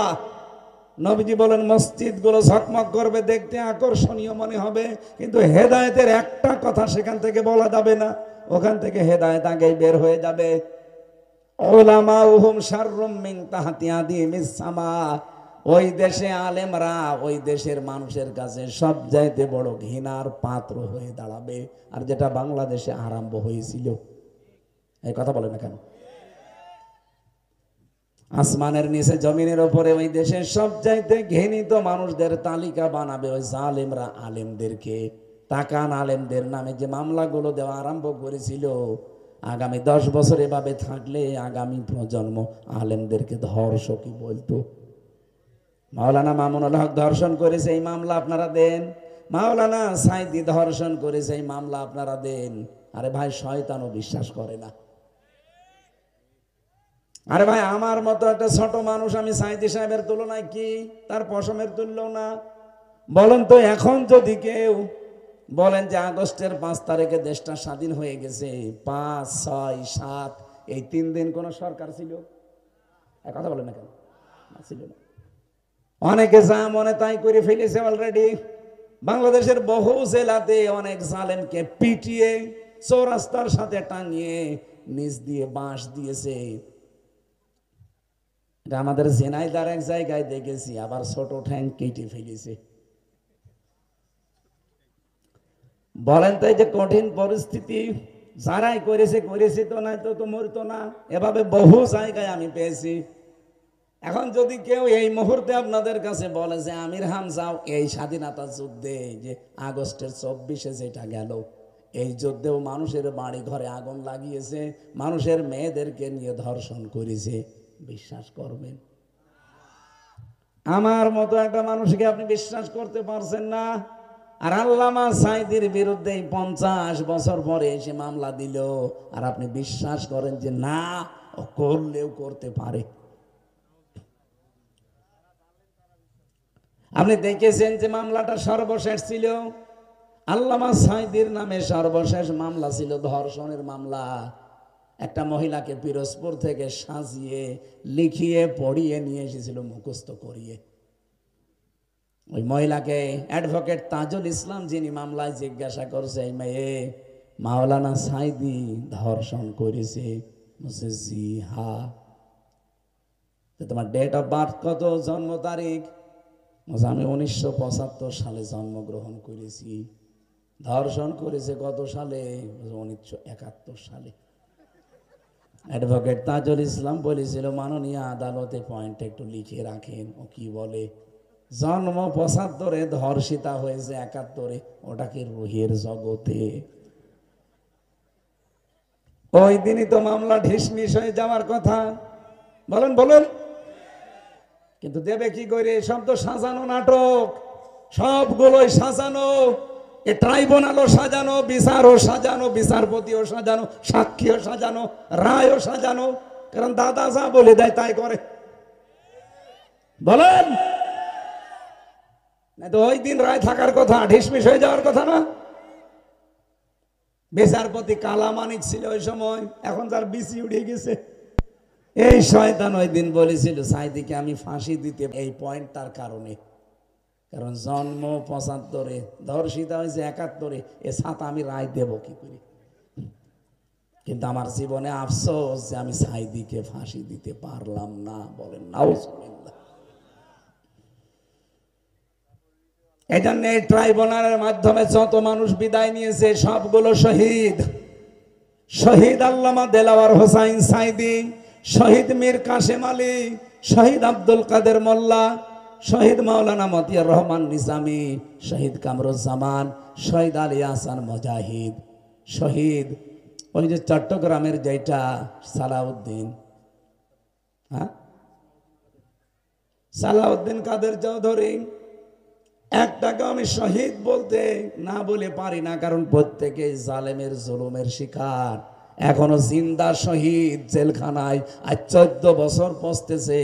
নবীজি বলেন মসজিদগুলো ঝকমক করবে, দেখতে আকর্ষণীয় মনে হবে, কিন্তু হেদায়েতের একটা কথা সেখান থেকে বলা যাবে না, ওখান থেকে হেদায়েত আগেই বের হয়ে যাবে। উলামাউহুম শাররুম মিন তাহতি আদিমিস সামা, ওই দেশে আলেমরা ওই দেশের মানুষের কাছে সবচাইতে বড় ঘৃণার পাত্র হয়ে দাঁড়াবে। আর যেটা বাংলাদেশে আরম্ভ হয়েছিল, এই কথা বলে না কেন? আসমানের নিচে জমিনের উপরে ওই দেশের সবচাইতে ঘৃণিত মানুষদের তালিকা বানাবে ওই জালেমরা আলেমদেরকে। তাকান, আলেমদের নামে যে মামলাগুলো দেওয়া আরম্ভ করেছিল, আগামী 10 বছর এভাবে থাকলে আগামী প্রজন্ম আলেমদেরকে ধর্ষকই বলতো। মাওলানা মামুনুল হক ধর্ষণ করেছে, এই মামলা আপনারা দেন। মাওলানা সাইদি ধর্ষণ করেছে, এই মামলা আপনারা দেন। আরে ভাই, শয়তানও বিশ্বাস করে না। আরে ভাই, আমার মতো একটা ছোট মানুষ, আমি সাইদি সাহেবের তুলনায় কি তার পশমের তুললেও না। বলেন তো, এখন যদি কেউ বলেন যে আগস্টের 5 তারিখে দেশটা স্বাধীন হয়ে গেছে, 5, 6, 7 এই 3 দিন কোন সরকার ছিল? কথা বলেন না কেন? ছিল না। অনেকে যা মনে তাই করে ফেলেছে অলরেডি। বাংলাদেশের বহু জেলাতে অনেক জালেমকে পিটিয়ে চৌরাস্তার সাথে টাঙিয়ে নিচ দিয়ে বাঁশ দিয়েছে। এটা আমাদের ঝিনাইদহের এক জায়গায় দেখেছি, আবার ছোট ঠ্যাং কেটে ফেলেছে। বলেন তো, এই যে কঠিন পরিস্থিতি, যারাই করেছে তো নাই তো মরতো না। এভাবে বহু জায়গায় আমি পেয়েছি। এখন যদি কেউ এই মুহূর্তে আপনাদের কাছে বলে যে আমির হামজাও এই স্বাধীনতা যুদ্ধে, যে আগস্টের 24-এ যেটা গেল, এই যুদ্ধেও মানুষের বাড়ি ঘরে আগুন লাগিয়েছে, মানুষের মেয়েদেরকে নিয়ে ধর্ষণ করেছে, বিশ্বাস করবেন? আমার মতো একটা মানুষকে আপনি বিশ্বাস করতে পারছেন না। আর আল্লামা সাঈদীর বিরুদ্ধে 50 বছর পরে এসে মামলা দিল, আর আপনি বিশ্বাস করেন যে না, ও করলেও করতে পারে। আপনি দেখেছেন যে মামলাটা সর্বশেষ ছিল, আল্লামা সাঈদীর নামে সর্বশেষ মামলা ছিল ধর্ষণের মামলা। একটা মহিলাকে পিরোজপুর থেকে সাজিয়ে লিখিয়ে পড়িয়ে নিয়ে এসেছিল মুখস্থ করিয়ে। ওই মহিলাকে অ্যাডভোকেট তাজুল ইসলাম যিনি মামলায় জিজ্ঞাসা করছে, এই মেয়ে মাওলানা সাঈদী ধর্ষণ করেছে? বলছে জি হ্যাঁ। তোমার ডেট অফ বার্থ কত, জন্ম তারিখ? আমি 1975 সালে জন্মগ্রহণ করেছি। ধর্ষণ করেছে কত সালে? 1971 সালে। অ্যাডভোকেট তাজুল ইসলাম বলেছিল, মাননীয় আদালতে পয়েন্ট একটু লিখে রাখেন। ও কি বলে? জন্ম 75-এ, ধর্ষিতা হয়েছে 71-এ, ওটাকে রুহের জগতে। ওই দিনই তো মামলা ঢিসমিস হয়ে যাওয়ার কথা। বলেন বলেন, কিন্তু দেবে কি করে? সব তো সাজানো নাটক, সবগুলোই সাজানো। এ ট্রাইব্যুনালও সাজানো, বিচারও সাজানো, বিচারপতিও সাজানো, সাক্ষীও সাজানো, রায়ও সাজানো। কারণ দাদা যা বলে দেয় তাই করে। বলেন না তো ওই দিন রায় থাকার কথা, ঢিসমিস হয়ে যাওয়ার কথা না? বিচারপতি কালামানিক ছিল ওই সময়, এখন তার বিসি উড়ে গেছে। এই শয়তান ওই দিন বলেছিল সাঈদীকে আমি ফাঁসি দিতে, এই পয়েন্টটার কারণে। কারণ জন্ম 75-এ, ধর্ষিতা হয়েছে 71-এ, এ সাথে আমি রায় দেব কি করে? কিন্তু আমার জীবনে আফসোস যে আমি সাঈদীকে ফাঁসি দিতে পারলাম না। বলেন নাউজুবিল্লাহ। এই জন্য এই ট্রাইব্যুনালের মাধ্যমে যত মানুষ বিদায় নিয়েছে সবগুলো শহীদ। শহীদ আল্লামা দেলাওয়ার হোসাইন সাঈদী, শহীদ মীর কাসেম আলী, শহীদ আব্দুল কাদের মোল্লা, শহীদ মাওলানা মতিয়ার রহমান নিজামী, শহীদ কামরুজ্জামান, শহীদ আলী আহসান মুজাহিদ, শহীদ ওই যে চট্টগ্রামের যেটা সালাউদ্দিন, হ্যাঁ সালাউদ্দিন কাদের চৌধুরী। একটাকে আমি শহীদ বলতে না বলে পারি না, কারণ প্রত্যেকে জালেমের জুলুমের শিকার। এখনো জিন্দা শহীদ জেলখানায়, আজ 14 বছর পচতেছে,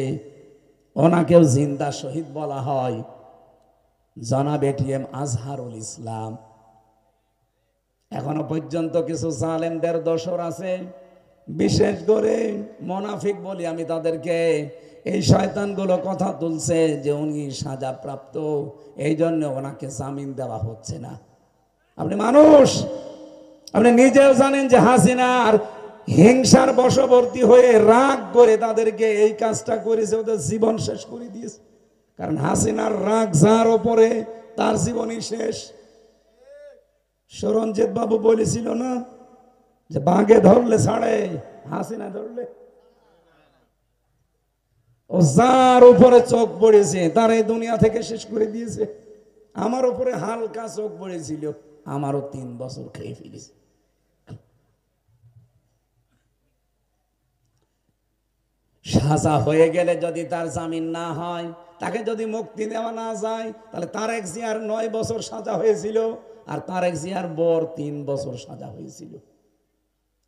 ওনাকেও জিন্দা শহীদ বলা হয়। জনাব এটিএম আজহারুল ইসলাম। এখনো পর্যন্ত কিছু জালেমদের দোসর আছে, বিশেষ করে মুনাফিক বলি আমি তাদেরকে। এই শয়তানগুলো কথা তুলছে যে উনি সাজাপ্রাপ্ত, এই জন্য ওনাকে জামিন দেওয়া হচ্ছে না। আপনি মানুষ, আপনি নিজেও জানেন যে হাসিনার হিংসার বশবর্তী হয়ে রাগ করে তাদেরকে এই কাজটা করেছে, ওদের জীবন শেষ করে দিয়েছে। কারণ হাসিনার রাগ যার ওপরে, তার জীবনই শেষ। সরঞ্জিত বাবু বলেছিল না যে বাঘে ধরলে ছাড়ে, হাসিনা ধরলে। ও যার উপরে চোখ পড়েছে তার এই দুনিয়া থেকে শেষ করে দিয়েছে। আমার উপরে হালকা চোখ পড়েছিল, আমারও 3 বছর খেয়ে ফেলেছে। সাজা হয়ে গেলে যদি তার জামিন না হয়, তাকে যদি মুক্তি দেওয়া না যায়, তাহলে তারেক জিয়ার 9 বছর সাজা হয়েছিল, আর তারেক জিয়ার বর 3 বছর সাজা হয়েছিল।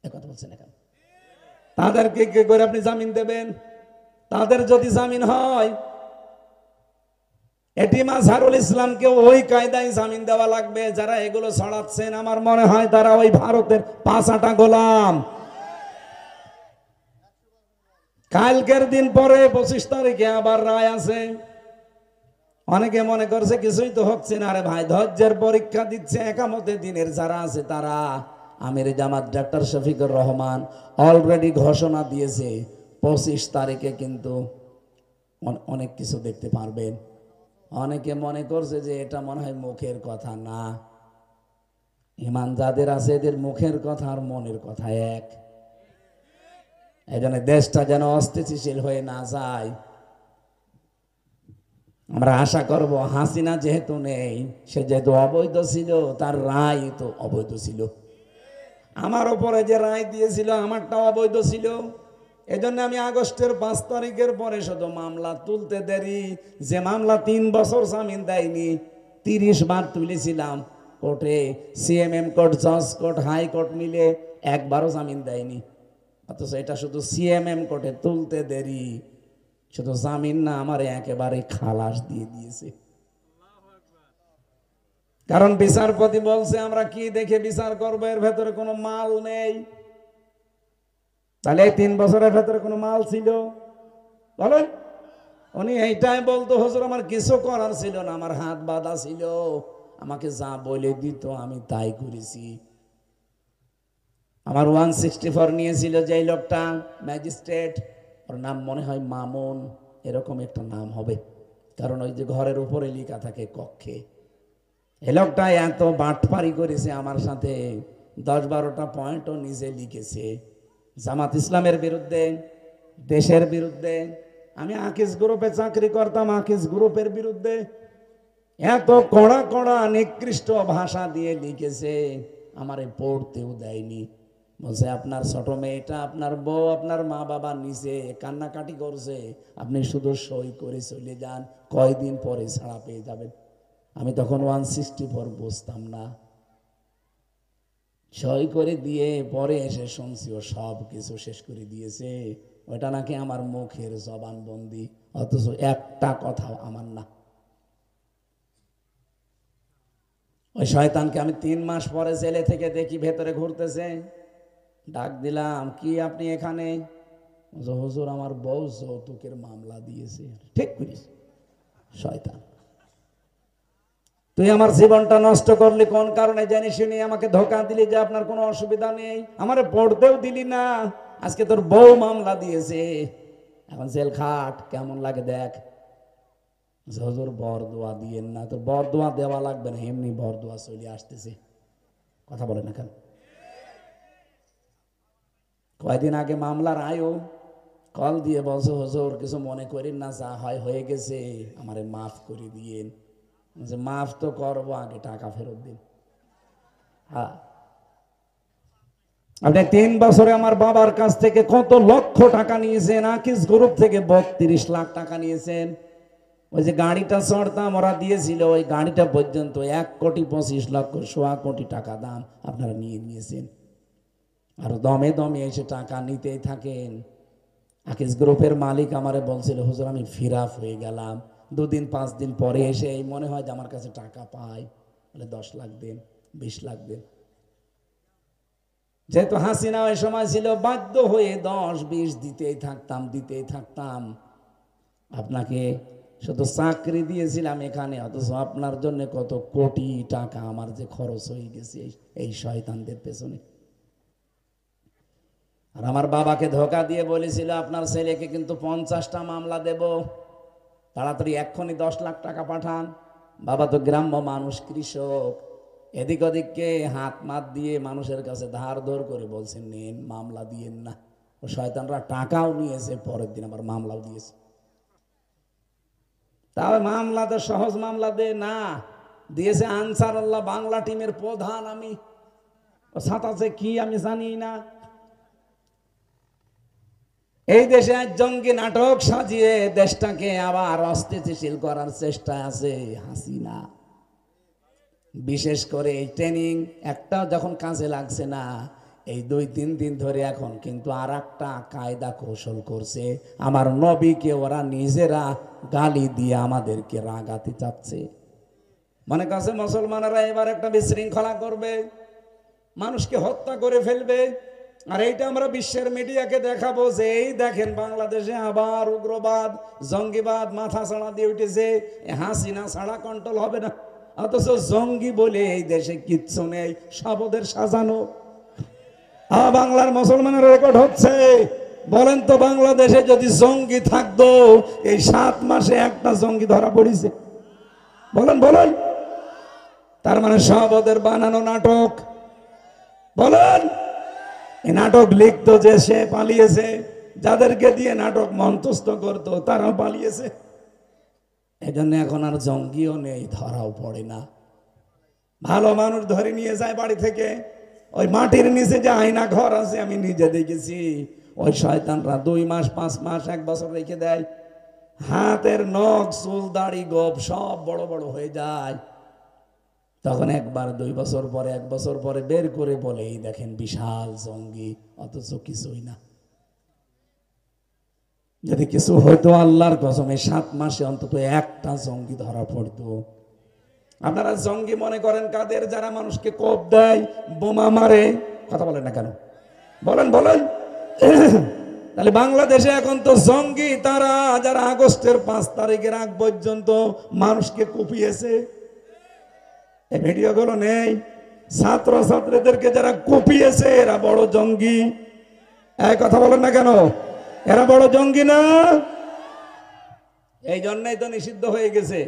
একথা বলছেন এখন? তাদেরকে কি করে আপনি জামিন দেবেন? তাদের যদি জামিন হয়, এটিএম আজহারুল ইসলামকে ওই কায়দায় জামিন দেওয়া লাগবে। যারা এগুলো ছড়াচ্ছেন আমার মনে হয় তারা ওই ভারতের 5 আটা গোলাম। কালকের দিন পরে 25 তারিখে আবার রায় আছে। অনেকে মনে করছে কিছুই তো হচ্ছে না। আরে ভাই, ধৈর্যের পরীক্ষা দিচ্ছে একামতে দিনের যারা আছে তারা। আমির জামাত ডাক্তার শফিকুর রহমান অলরেডি ঘোষণা দিয়েছে 25 তারিখে কিন্তু অনেক কিছু দেখতে পারবেন। অনেকে মনে করছে যে এটা মনে হয় মুখের কথা, না, ইমান যাদের আছে এদের মুখের কথা আর মনের কথা এক। এই জন্য দেশটা যেন অস্থিতিশীল হয়ে না যায়। আমরা আশা করব হাসিনা যেহেতু নেই, সে যেহেতু অবৈধ ছিল, তার রায় তো অবৈধ ছিল। আমার ওপরে যে রায় দিয়েছিল আমারটা অবৈধ ছিল। এজন্য আমি আগস্টের 5 তারিখের পরে শুধু মামলা তুলতে দেরি, যে মামলা 3 বছর জামিন দেয়নি 30 বার তুলেছিলাম কোর্টে, সিএমএম কোর্ট, জজ কোর্ট, হাইকোর্ট মিলে একবারও জামিন দেয়নি। অথচ এটা শুধু সিএমএম কোর্টে তুলতে দেরি, শুধু জামিন না, আমার একেবারে খালাস দিয়ে দিয়েছে। কারণ বিচারপতি বলছে আমরা কি দেখে বিচার করবো, এর ভেতরে কোনো মাল নেই। তাহলে এই 3 বছরের ভেতরে কোনো মাল ছিল বলেন? উনি এইটাই বলতো, হুজুর আমার কিছু করার ছিল না, আমার হাত বাঁধা ছিল, আমাকে যা বলে দিত আমি তাই করেছি। আমার 164 নিয়েছিল যে লোকটা ম্যাজিস্ট্রেট, ওর নাম মনে হয় মামুন, এরকম একটা নাম হবে, কারণ ওই যে ঘরের উপরে লেখা থাকে কক্ষে। এই লোকটা এত বাটপারি করেছে আমার সাথে, 10-12টা পয়েন্টও নিজে লিখেছে জামাত ইসলামের বিরুদ্ধে, দেশের বিরুদ্ধে। আমি আকিস গ্রুপে চাকরি করতাম, আকিস গ্রুপের বিরুদ্ধে এত কড়া কড়া নিকৃষ্ট ভাষা দিয়ে লিখেছে, আমারে পড়তেও দেয়নি। বলছে আপনার ছোট মেয়েটা, আপনার বউ, আপনার মা বাবা নিচে কান্নাকাটি করছে, আপনি শুধু সই করে চলে যান, কয়দিন পরে ছাড়া পেয়ে যাবেন। আমি তখন 164 বুঝতাম না, সই করে দিয়ে পরে এসে শুনছি ও সব কিছু শেষ করে দিয়েছে। ওটা নাকি আমার মুখের জবানবন্দি, অথচ একটা কথাও আমার না। ওই শয়তানকে আমি 3 মাস পরে জেলে থেকে দেখি ভেতরে ঘুরতেছে। ডাক দিলাম, কি আপনি এখানে? হুজুর আমার বউ যৌতুকের মামলা দিয়েছে। ঠিক করিস শয়তান, তুই আমার জীবনটা নষ্ট করলি কোন কারণে? জানি শুনি আমাকে ধোকা দিলি যে আপনার কোনো অসুবিধা নেই, আমারে পড়তেও দিলি না, আজকে তোর বউ মামলা দিয়েছে, এখন জেল খাট, কেমন লাগে দেখ। হুজুর বরদোয়া দিয়েন না। তো বরদোয়া দেওয়া লাগবে না, এমনি বরদোয়া চলে আসতেছে, কথা বলে না কেন? কয়দিন আগে মামলার আয়ও কল দিয়ে বলছো, হুজুর কিছু মনে করেন না, যা হয় হয়ে গেছে, আমারে মাফ করে দিয়েন। মাফ তো করবো, আগে টাকা ফেরত দিন। হ্যাঁ, আপনি 3 বছরে আমার বাবার কাছ থেকে কত লক্ষ টাকা নিয়েছেন, আকিস গ্রুপ থেকে 32 লাখ টাকা নিয়েছেন। ওই যে গাড়িটা চড়তাম ওরা দিয়েছিল, ওই গাড়িটা পর্যন্ত 1,25,00,000, 1.25 কোটি টাকা দাম আপনারা নিয়ে নিয়েছেন। আর দমে দমে এসে টাকা নিতেই থাকেন। আকিস গ্রুপের মালিক আমারে বলছিল, হুজুর আমি ফিরাফ হয়ে গেলাম, 2-5 দিন পরে এসে মনে হয় যে আমার কাছে টাকা পাই, বলে 10 লাখ দেন, 20 লাখ দেন। যেহেতু হাসিনা ওই সময় ছিল, বাধ্য হয়ে 10-20 দিতেই থাকতাম। আপনাকে শুধু চাকরি দিয়েছিলাম এখানে, অথচ আপনার জন্য কত কোটি টাকা আমার যে খরচ হয়ে গেছে এই শয়তানদের পেছনে। আর আমার বাবাকে ধোকা দিয়ে বলেছিল, আপনার ছেলেকে কিন্তু 50টা মামলা দেব, তাড়াতাড়ি এক্ষুনি 10 লাখ টাকা পাঠান। বাবা তো গ্রাম্য মানুষ, কৃষক, এদিক ওদিককে হাত মাত দিয়ে মানুষের কাছে ধার ধর করে বলছেন নেন, মামলা দিয়েন না। ও শয়তানরা টাকাও নিয়েছে, পরের দিন আবার মামলাও দিয়েছে। তাহলে মামলা তো সহজ মামলা দে না, দিয়েছে আনসারুল্লাহ বাংলা টিমের প্রধান। আমি ও সাতাশে কি আমি জানি না। এই দেশে আজ জঙ্গি নাটক সাজিয়ে দেশটাকে আবার অস্থিতিশীল করার চেষ্টা আছে হাসিনা। বিশেষ করে এই ট্রেনিং একটা যখন কাজে লাগছে না, এই 2-3 দিন ধরে এখন কিন্তু আর একটা কায়দা কৌশল করছে। আমার নবীকে ওরা নিজেরা গালি দিয়ে আমাদেরকে রাগাতে চাচ্ছে। মনে কাছে মুসলমানেরা এবার একটা বিশৃঙ্খলা করবে, মানুষকে হত্যা করে ফেলবে। আর এইটা আমরা বিশ্বের মিডিয়াকে দেখাবো যে এই দেখেন বাংলাদেশে আবার উগ্রবাদ, জঙ্গিবাদ মাথা ছাড়া দিয়ে উঠেছে, হাসিনা ছাড়া কন্ট্রোল হবে না। অথচ জঙ্গি বলে এই দেশে কিচ্ছু নেই, সব ওদের সাজানো। বাংলার মুসলমানের রেকর্ড হচ্ছে। বলেন তো, বাংলাদেশে যদি জঙ্গি থাকতো, এই 7 মাসে একটা জঙ্গি ধরা পড়েছে? বলেন বলেন। তার মানে সব ওদের বানানো নাটক। বলেন, এই নাটক লিখতো যে সে পালিয়েছে, যাদেরকে দিয়ে নাটক মঞ্চস্থ করতো তারাও পালিয়েছে। এই জন্য এখন আর জঙ্গিও নেই, ধরাও পড়ে না। ভালো মানুষ ধরে নিয়ে যায় বাড়ি থেকে, ওই মাটির নিচে যে আয়না ঘর আছে আমি নিজে দেখেছি, ওই শয়তানরা 2 মাস 5 মাস 1 বছর রেখে দেয়। হাতের নখ চুল দাড়ি গোপ সব বড় বড় হয়ে যায়। তখন 1 বার 2 বছর পরে 1 বছর পরে বের করে বলে, এই দেখেন বিশাল জঙ্গি, অথচ কিছুই না। যদি কিছু হয়তো আল্লাহর কসমে 7 মাসে অন্তত একটা জঙ্গি ধরা পড়তো। আপনারা জঙ্গি মনে করেন কাদের? যারা মানুষকে কোপ দেয়, বোমা মারে। কথা বলেন না কেন? বলেন বলেন। তাহলে বাংলাদেশে এখন তো জঙ্গি তারা যারা আগস্টের 5 তারিখের আগ পর্যন্ত মানুষকে কুপিয়েছে। এই ভিডিওগুলো নেই। ছাত্র ছাত্রীদেরকে যারা কুপিয়েছে এরা বড় জঙ্গি। এই কথা বলেন না কেন? এরা বড় জঙ্গি না? এই জন্যই তো নিষিদ্ধ হয়ে গেছে।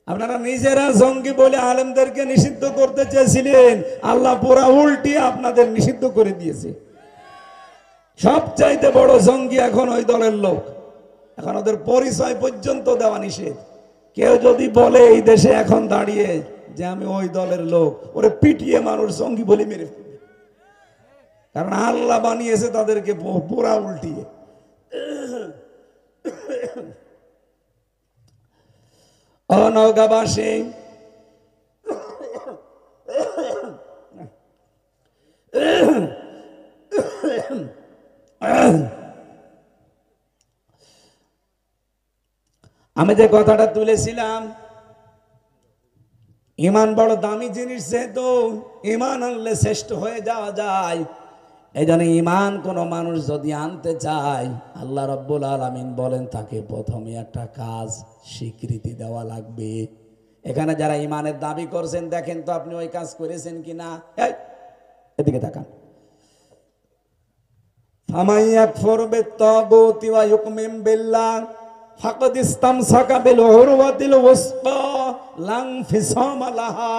আপনারা নিজেরা জঙ্গি বলে আলেমদেরকে নিষিদ্ধ করতে চেয়েছিলেন, আল্লাহ পুরা উল্টি আপনাদের নিষিদ্ধ করে দিয়েছে। সবচাইতে বড় জঙ্গি এখন ওই দলের লোক। এখন ওদের পরিচয় পর্যন্ত দেওয়া নিষেধ। কেউ যদি বলে এই দেশে এখন দাঁড়িয়ে যে আমি ওই দলের লোক, ওরে পিটিয়ে মানুষ জঙ্গি বলে মেরে ফেলবে। কারণ আল্লাহ বানিয়েছে তাদেরকে পুরা উল্টিয়ে। নওগাঁবাসী, আমি যে কথাটা তুলেছিলাম, ইমান বড় দামি জিনিস, যেহেতু ইমান আনলে শ্রেষ্ঠ হয়ে যাওয়া যায়। এই জন্য ইমান কোন মানুষ যদি আনতে চায়, আল্লাহ রাব্বুল আলামিন বলেন তাকে প্রথমে একটা কাজ স্বীকৃতি দেওয়া লাগবে। এখানে যারা ইমানের দাবি করছেন, দেখেন তো আপনি ওই কাজ করেছেন কিনা। এদিকে তাকান। ফামান ইয়াকফুর বিত-তাগুতি ওয়া ইউমিন বিল্লাহ ফাকাদ ইসতামসাকা বিল উরওয়াতিল ওয়াসকা লা ইনফিসামা লাহা।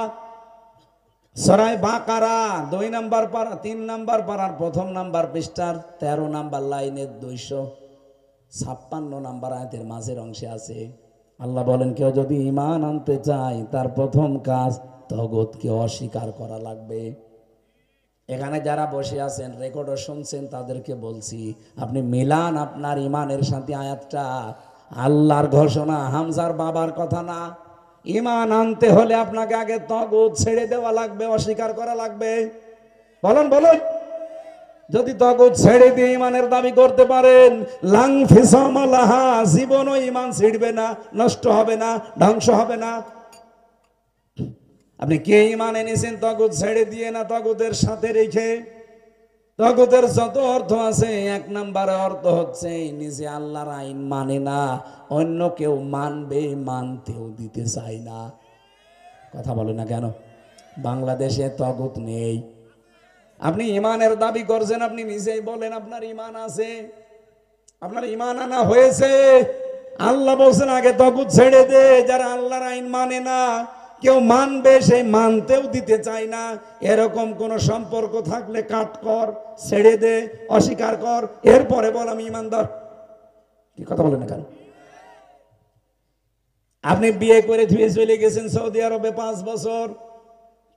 সূরা বাকারা 2 নম্বর পারা 3 নম্বর পারার 1ম নম্বর পৃষ্ঠার 13 নম্বর লাইনের 256 নম্বর আয়াতের মাঝের অংশে আছে। আল্লাহ বলেন, কেউ যদি ঈমান আনতে চায় তার প্রথম কাজ তাগুতকে অস্বীকার করা লাগবে। এখানে যারা বসে আছেন, রেকর্ডও শুনছেন, তাদেরকে বলছি, আপনি মিলান আপনার ঈমানের সাথে আয়াতটা। আল্লাহর ঘোষণা, হামজার বাবার কথা না। ঈমান আনতে হলে আপনাকে আগে তাগুত ছেড়ে দেওয়া লাগবে, অস্বীকার করা লাগবে। বলেন বলেন। যদি তাগুত ছেড়ে দিয়ে ঈমানের দাবি করতে পারেন, লাং ফিসামা লাহা, জীবনও ঈমান ছিড়বে না, নষ্ট হবে না, ধ্বংস হবে না। আপনি কে ঈমান এনেছেন তাগুত ছেড়ে দিয়ে না তাগুতের সাথে রেখে? তাগুতের যত অর্থ আছে, 1 নম্বরে অর্থ হচ্ছে নিজে আল্লাহর আইন মানে না, অন্য কেউ মানবে, মানতেও দিতে চায় না। কথা বলে না কেন? বাংলাদেশে তাগুত নেই। আপনি ঈমানের দাবি করছেন, আপনি নিজেই বলেন আপনার ঈমান আছে, আপনার ঈমান আনা হয়েছে। আল্লাহ বলছেন আগে তাগুত ছেড়ে দে। যারা আল্লাহর আইন মানে না, কেউ মানবে, সেই মানতেও দিতে চায় না, এরকম কোন সম্পর্ক থাকলে কাট কর, ছেড়ে দে, অস্বীকার কর, এরপরে বল আমি ঈমানদার। কি কথা বলেন না কেন? আপনি বিয়ে করে ধুয়ে চলে গেছেন সৌদি আরবে 5 বছর,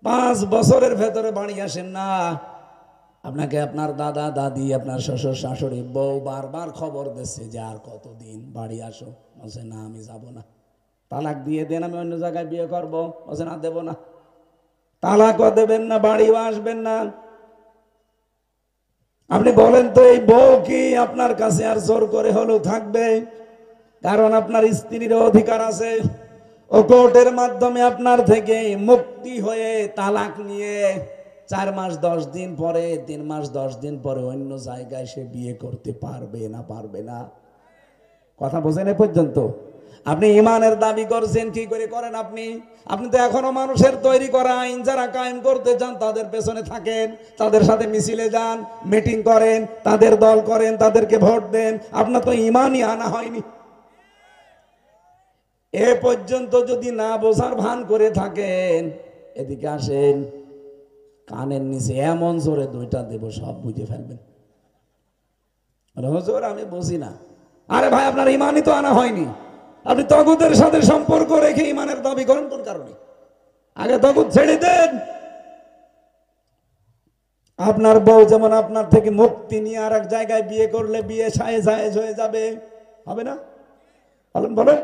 5 বছরের ভেতরে বাড়ি আসেন না। আপনাকে আপনার দাদা দাদি, আপনার শ্বশুর শাশুড়ি, বউ বারবার খবর দিচ্ছে যে আর কতদিন, বাড়ি আসো। বলছে না আমি যাব না। তালাক দিয়ে দেন, আমি অন্য জায়গায় বিয়ে করবো। বলছে না, দেব না। তালাকও দেবেন না, বাড়িও আসবেন না। আপনি বলেন তো, এই বউ কি আপনার কাছে আর জোর করে হলেও থাকবে? কারণ আপনার স্ত্রীর অধিকার আছে। ও কোর্টের মাধ্যমে আপনার থেকে মুক্তি হয়ে তালাক নিয়ে 4 মাস 10 দিন পরে, 3 মাস 10 দিন পরে অন্য জায়গায় সে বিয়ে করতে পারবে না? পারবে না? কথা বোঝেন এ পর্যন্ত? আপনি ইমানের দাবি করছেন, কি করে করেন আপনি? আপনি তো এখনো মানুষের তৈরি করা আইন যারা কায়েম করতে চান তাদের পেছনে থাকেন, তাদের সাথে মিছিলে যান, মিটিং করেন, তাদের দল করেন, তাদেরকে ভোট দেন। আপনার তো ইমানই আনা হয়নি। এ পর্যন্ত যদি না বোঝার ভান করে থাকেন, এদিকে আসেন, কানের নিচে এমন জোরে দুইটা দেব, সব বুঝে ফেলবেন। হুজুর আমি বুঝি না। আরে ভাই, আপনার ইমানই তো আনা হয়নি। আপনি তগুতের সাথে সম্পর্ক রেখে ইমানের দাবি করেন কোন কারণে? আগে তগুত ছেড়ে দেন। আপনার বউ যেমন আপনার থেকে মুক্তি নিয়ে আর এক জায়গায় বিয়ে করলে বিয়ে জায়েজ হয়ে যাবে, হবে না? বলেন বলেন।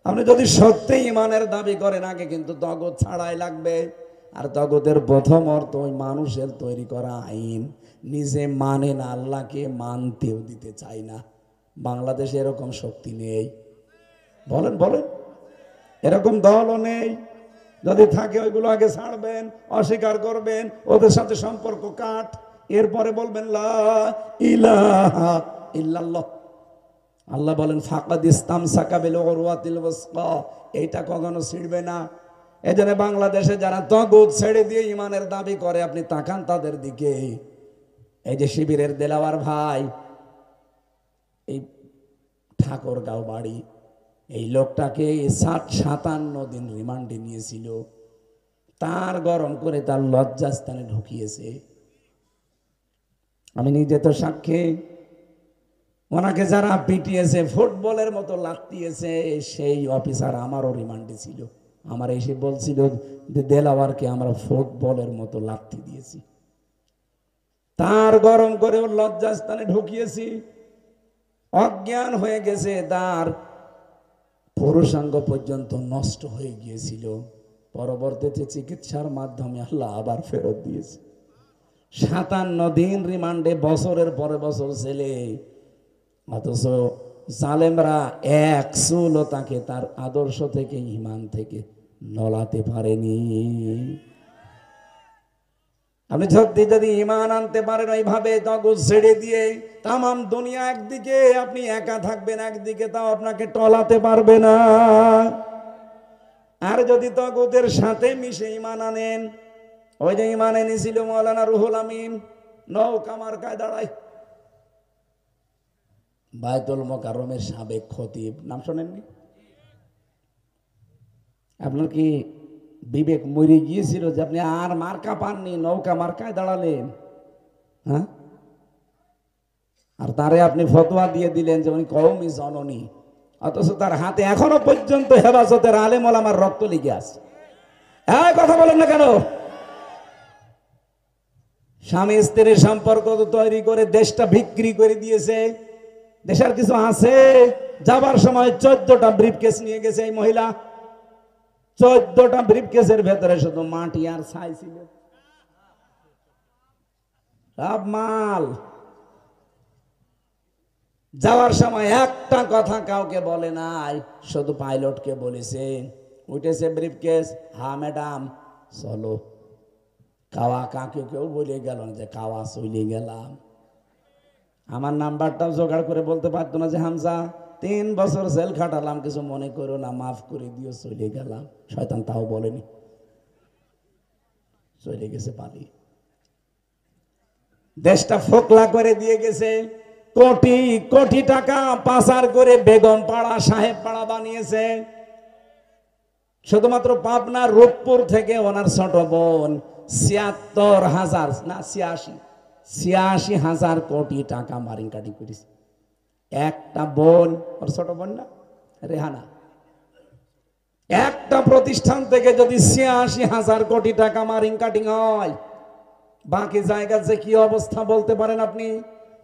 আপনি যদি সত্যি ইমানের দাবি করেন, আগে কিন্তু তগুত ছাড়াই লাগবে। আর তগুতের প্রথম অর্থ ওই মানুষের তৈরি করা আইন নিজে মানে না, আল্লাহকে মানতেও দিতে চায় না। বাংলাদেশে এরকম শক্তি নেই। বলেন বলেন, এরকম দলও নেই। যদি থাকে ওইগুলো আগে ছাড়বেন, অস্বীকার করবেন, ওদের সাথে সম্পর্ক কাট, এরপরে বলবেন লা ইলাহা ইল্লাল্লাহ। আল্লাহ বলেন ফাকাদ ইসতামসাকা বিল উরওয়াতিল ওয়াসকা, এইটা কখনো ছিড়বে না। এজন্য বাংলাদেশে যারা তগুত ছেড়ে দিয়ে ইমানের দাবি করে, আপনি তাকান তাদের দিকে। এই যে শিবিরের দেলাওয়ার ভাই, এই ঠাকুরগাঁও বাড়ি, এই লোকটাকে 57 দিন রিমান্ডে নিয়েছিল। তার গরম করে তার লজ্জাস্থানে ঢুকিয়েছে। আমি নিজে তো সাক্ষী। ওনাকে যারা পিটিয়েছে, ফুটবলের মতো লাথিয়েছে, সেই অফিসার আমারও রিমান্ডে ছিল। আমার এসে বলছিল যে দেলাওয়ারকে আমরা ফুটবলের মতো লাথি দিয়েছি। তার গরম করে ওর লজ্জাস্থানে ঢুকিয়েছি। অজ্ঞান হয়ে গেছে, তার পুরুষাঙ্গ পর্যন্ত নষ্ট হয়ে গিয়েছিল। পরবর্তীতে চিকিৎসার মাধ্যমে আল্লাহ আবার ফেরত দিয়েছে। 57 দিন রিমান্ডে, বছরের পরে বছর ছেলে। অথচ জালেমরা এক চুলও তাকে তার আদর্শ থেকে, ঈমান থেকে নলাতে পারেনি। আপনি যদি ঈমান আনতে পারেন ওইভাবে তগুত ছেড়ে দিয়ে, তামাম দুনিয়া একদিকে, আপনি একা থাকবেন একদিকে, তাও আপনাকে টলাতে পারবে না। আর যদি তগুতের সাথে মিশে ঈমান আনেন, ওই যে ঈমান এনেছিল মাওলানা রুহুল আমিন, নৌকা মার্কায় দাঁড়ায়, বায়তুল মোকাররমের সাবেক খতিব, নাম শোনেননি? আপনার কি বিবেক মরে গিয়েছিল যে আপনি আর মার্কা পাননি, নৌকা মার্কায় দাঁড়ালেন? হ্যাঁ, আর তারে আপনি ফতোয়া দিয়ে দিলেন যে উনি কওমি জননী, অথচ তার হাতে এখনো পর্যন্ত হেফাজতের আলেম ওলামার রক্ত লেগে আছে। হ্যাঁ, কথা বলেন না কেন? স্বামী স্ত্রীর সম্পর্ক তৈরি করে দেশটা বিক্রি করে দিয়েছে। দেশের কিছু আছে, যাবার সময় 14টা ব্রিফকেস নিয়ে গেছে এই মহিলা। 14টা ব্রিফকেসের ভেতরে শুধু মাটি আর ছাই ছিল, সব মাল। যাওয়ার সময় একটা কথা কাউকে বলে নাই, শুধু পাইলটকে বলেছে। উঠেছে ব্রিফকেস, হ্যাঁ ম্যাডাম চলো। কাওয়া কাকে কেউ বলে গেল যে কাওয়া চলে গেলাম। আমার নাম্বারটাও জোগাড় করে বলতে পারতো না যে হামজা 3 বছর জেল খাটালাম, কিছু মনে করো না, মাফ করে দিও, চলে গেলাম। শয়তান তাও বলেনি, চলে গেছে পালি। দেশটা ফোকলা করে দিয়ে গেছে। কোটি কোটি টাকা পাচার করে বেগম পাড়া, সাহেব পাড়া বানিয়েছে। শুধুমাত্র পাবনা রূপপুর থেকে ওনার ছোট বোন ৭৬,০০০ না ৮৬,০০০ কোটি টাকা মারিং কাটি করেছে। একটা বোন, ওর ছোট বোন না রেহানা, একটা প্রতিষ্ঠান থেকে যদি ৮৬,০০০ কোটি টাকা মারিং কাটিং হয়, বাকি জায়গার যে কি অবস্থা বলতে পারেন আপনি?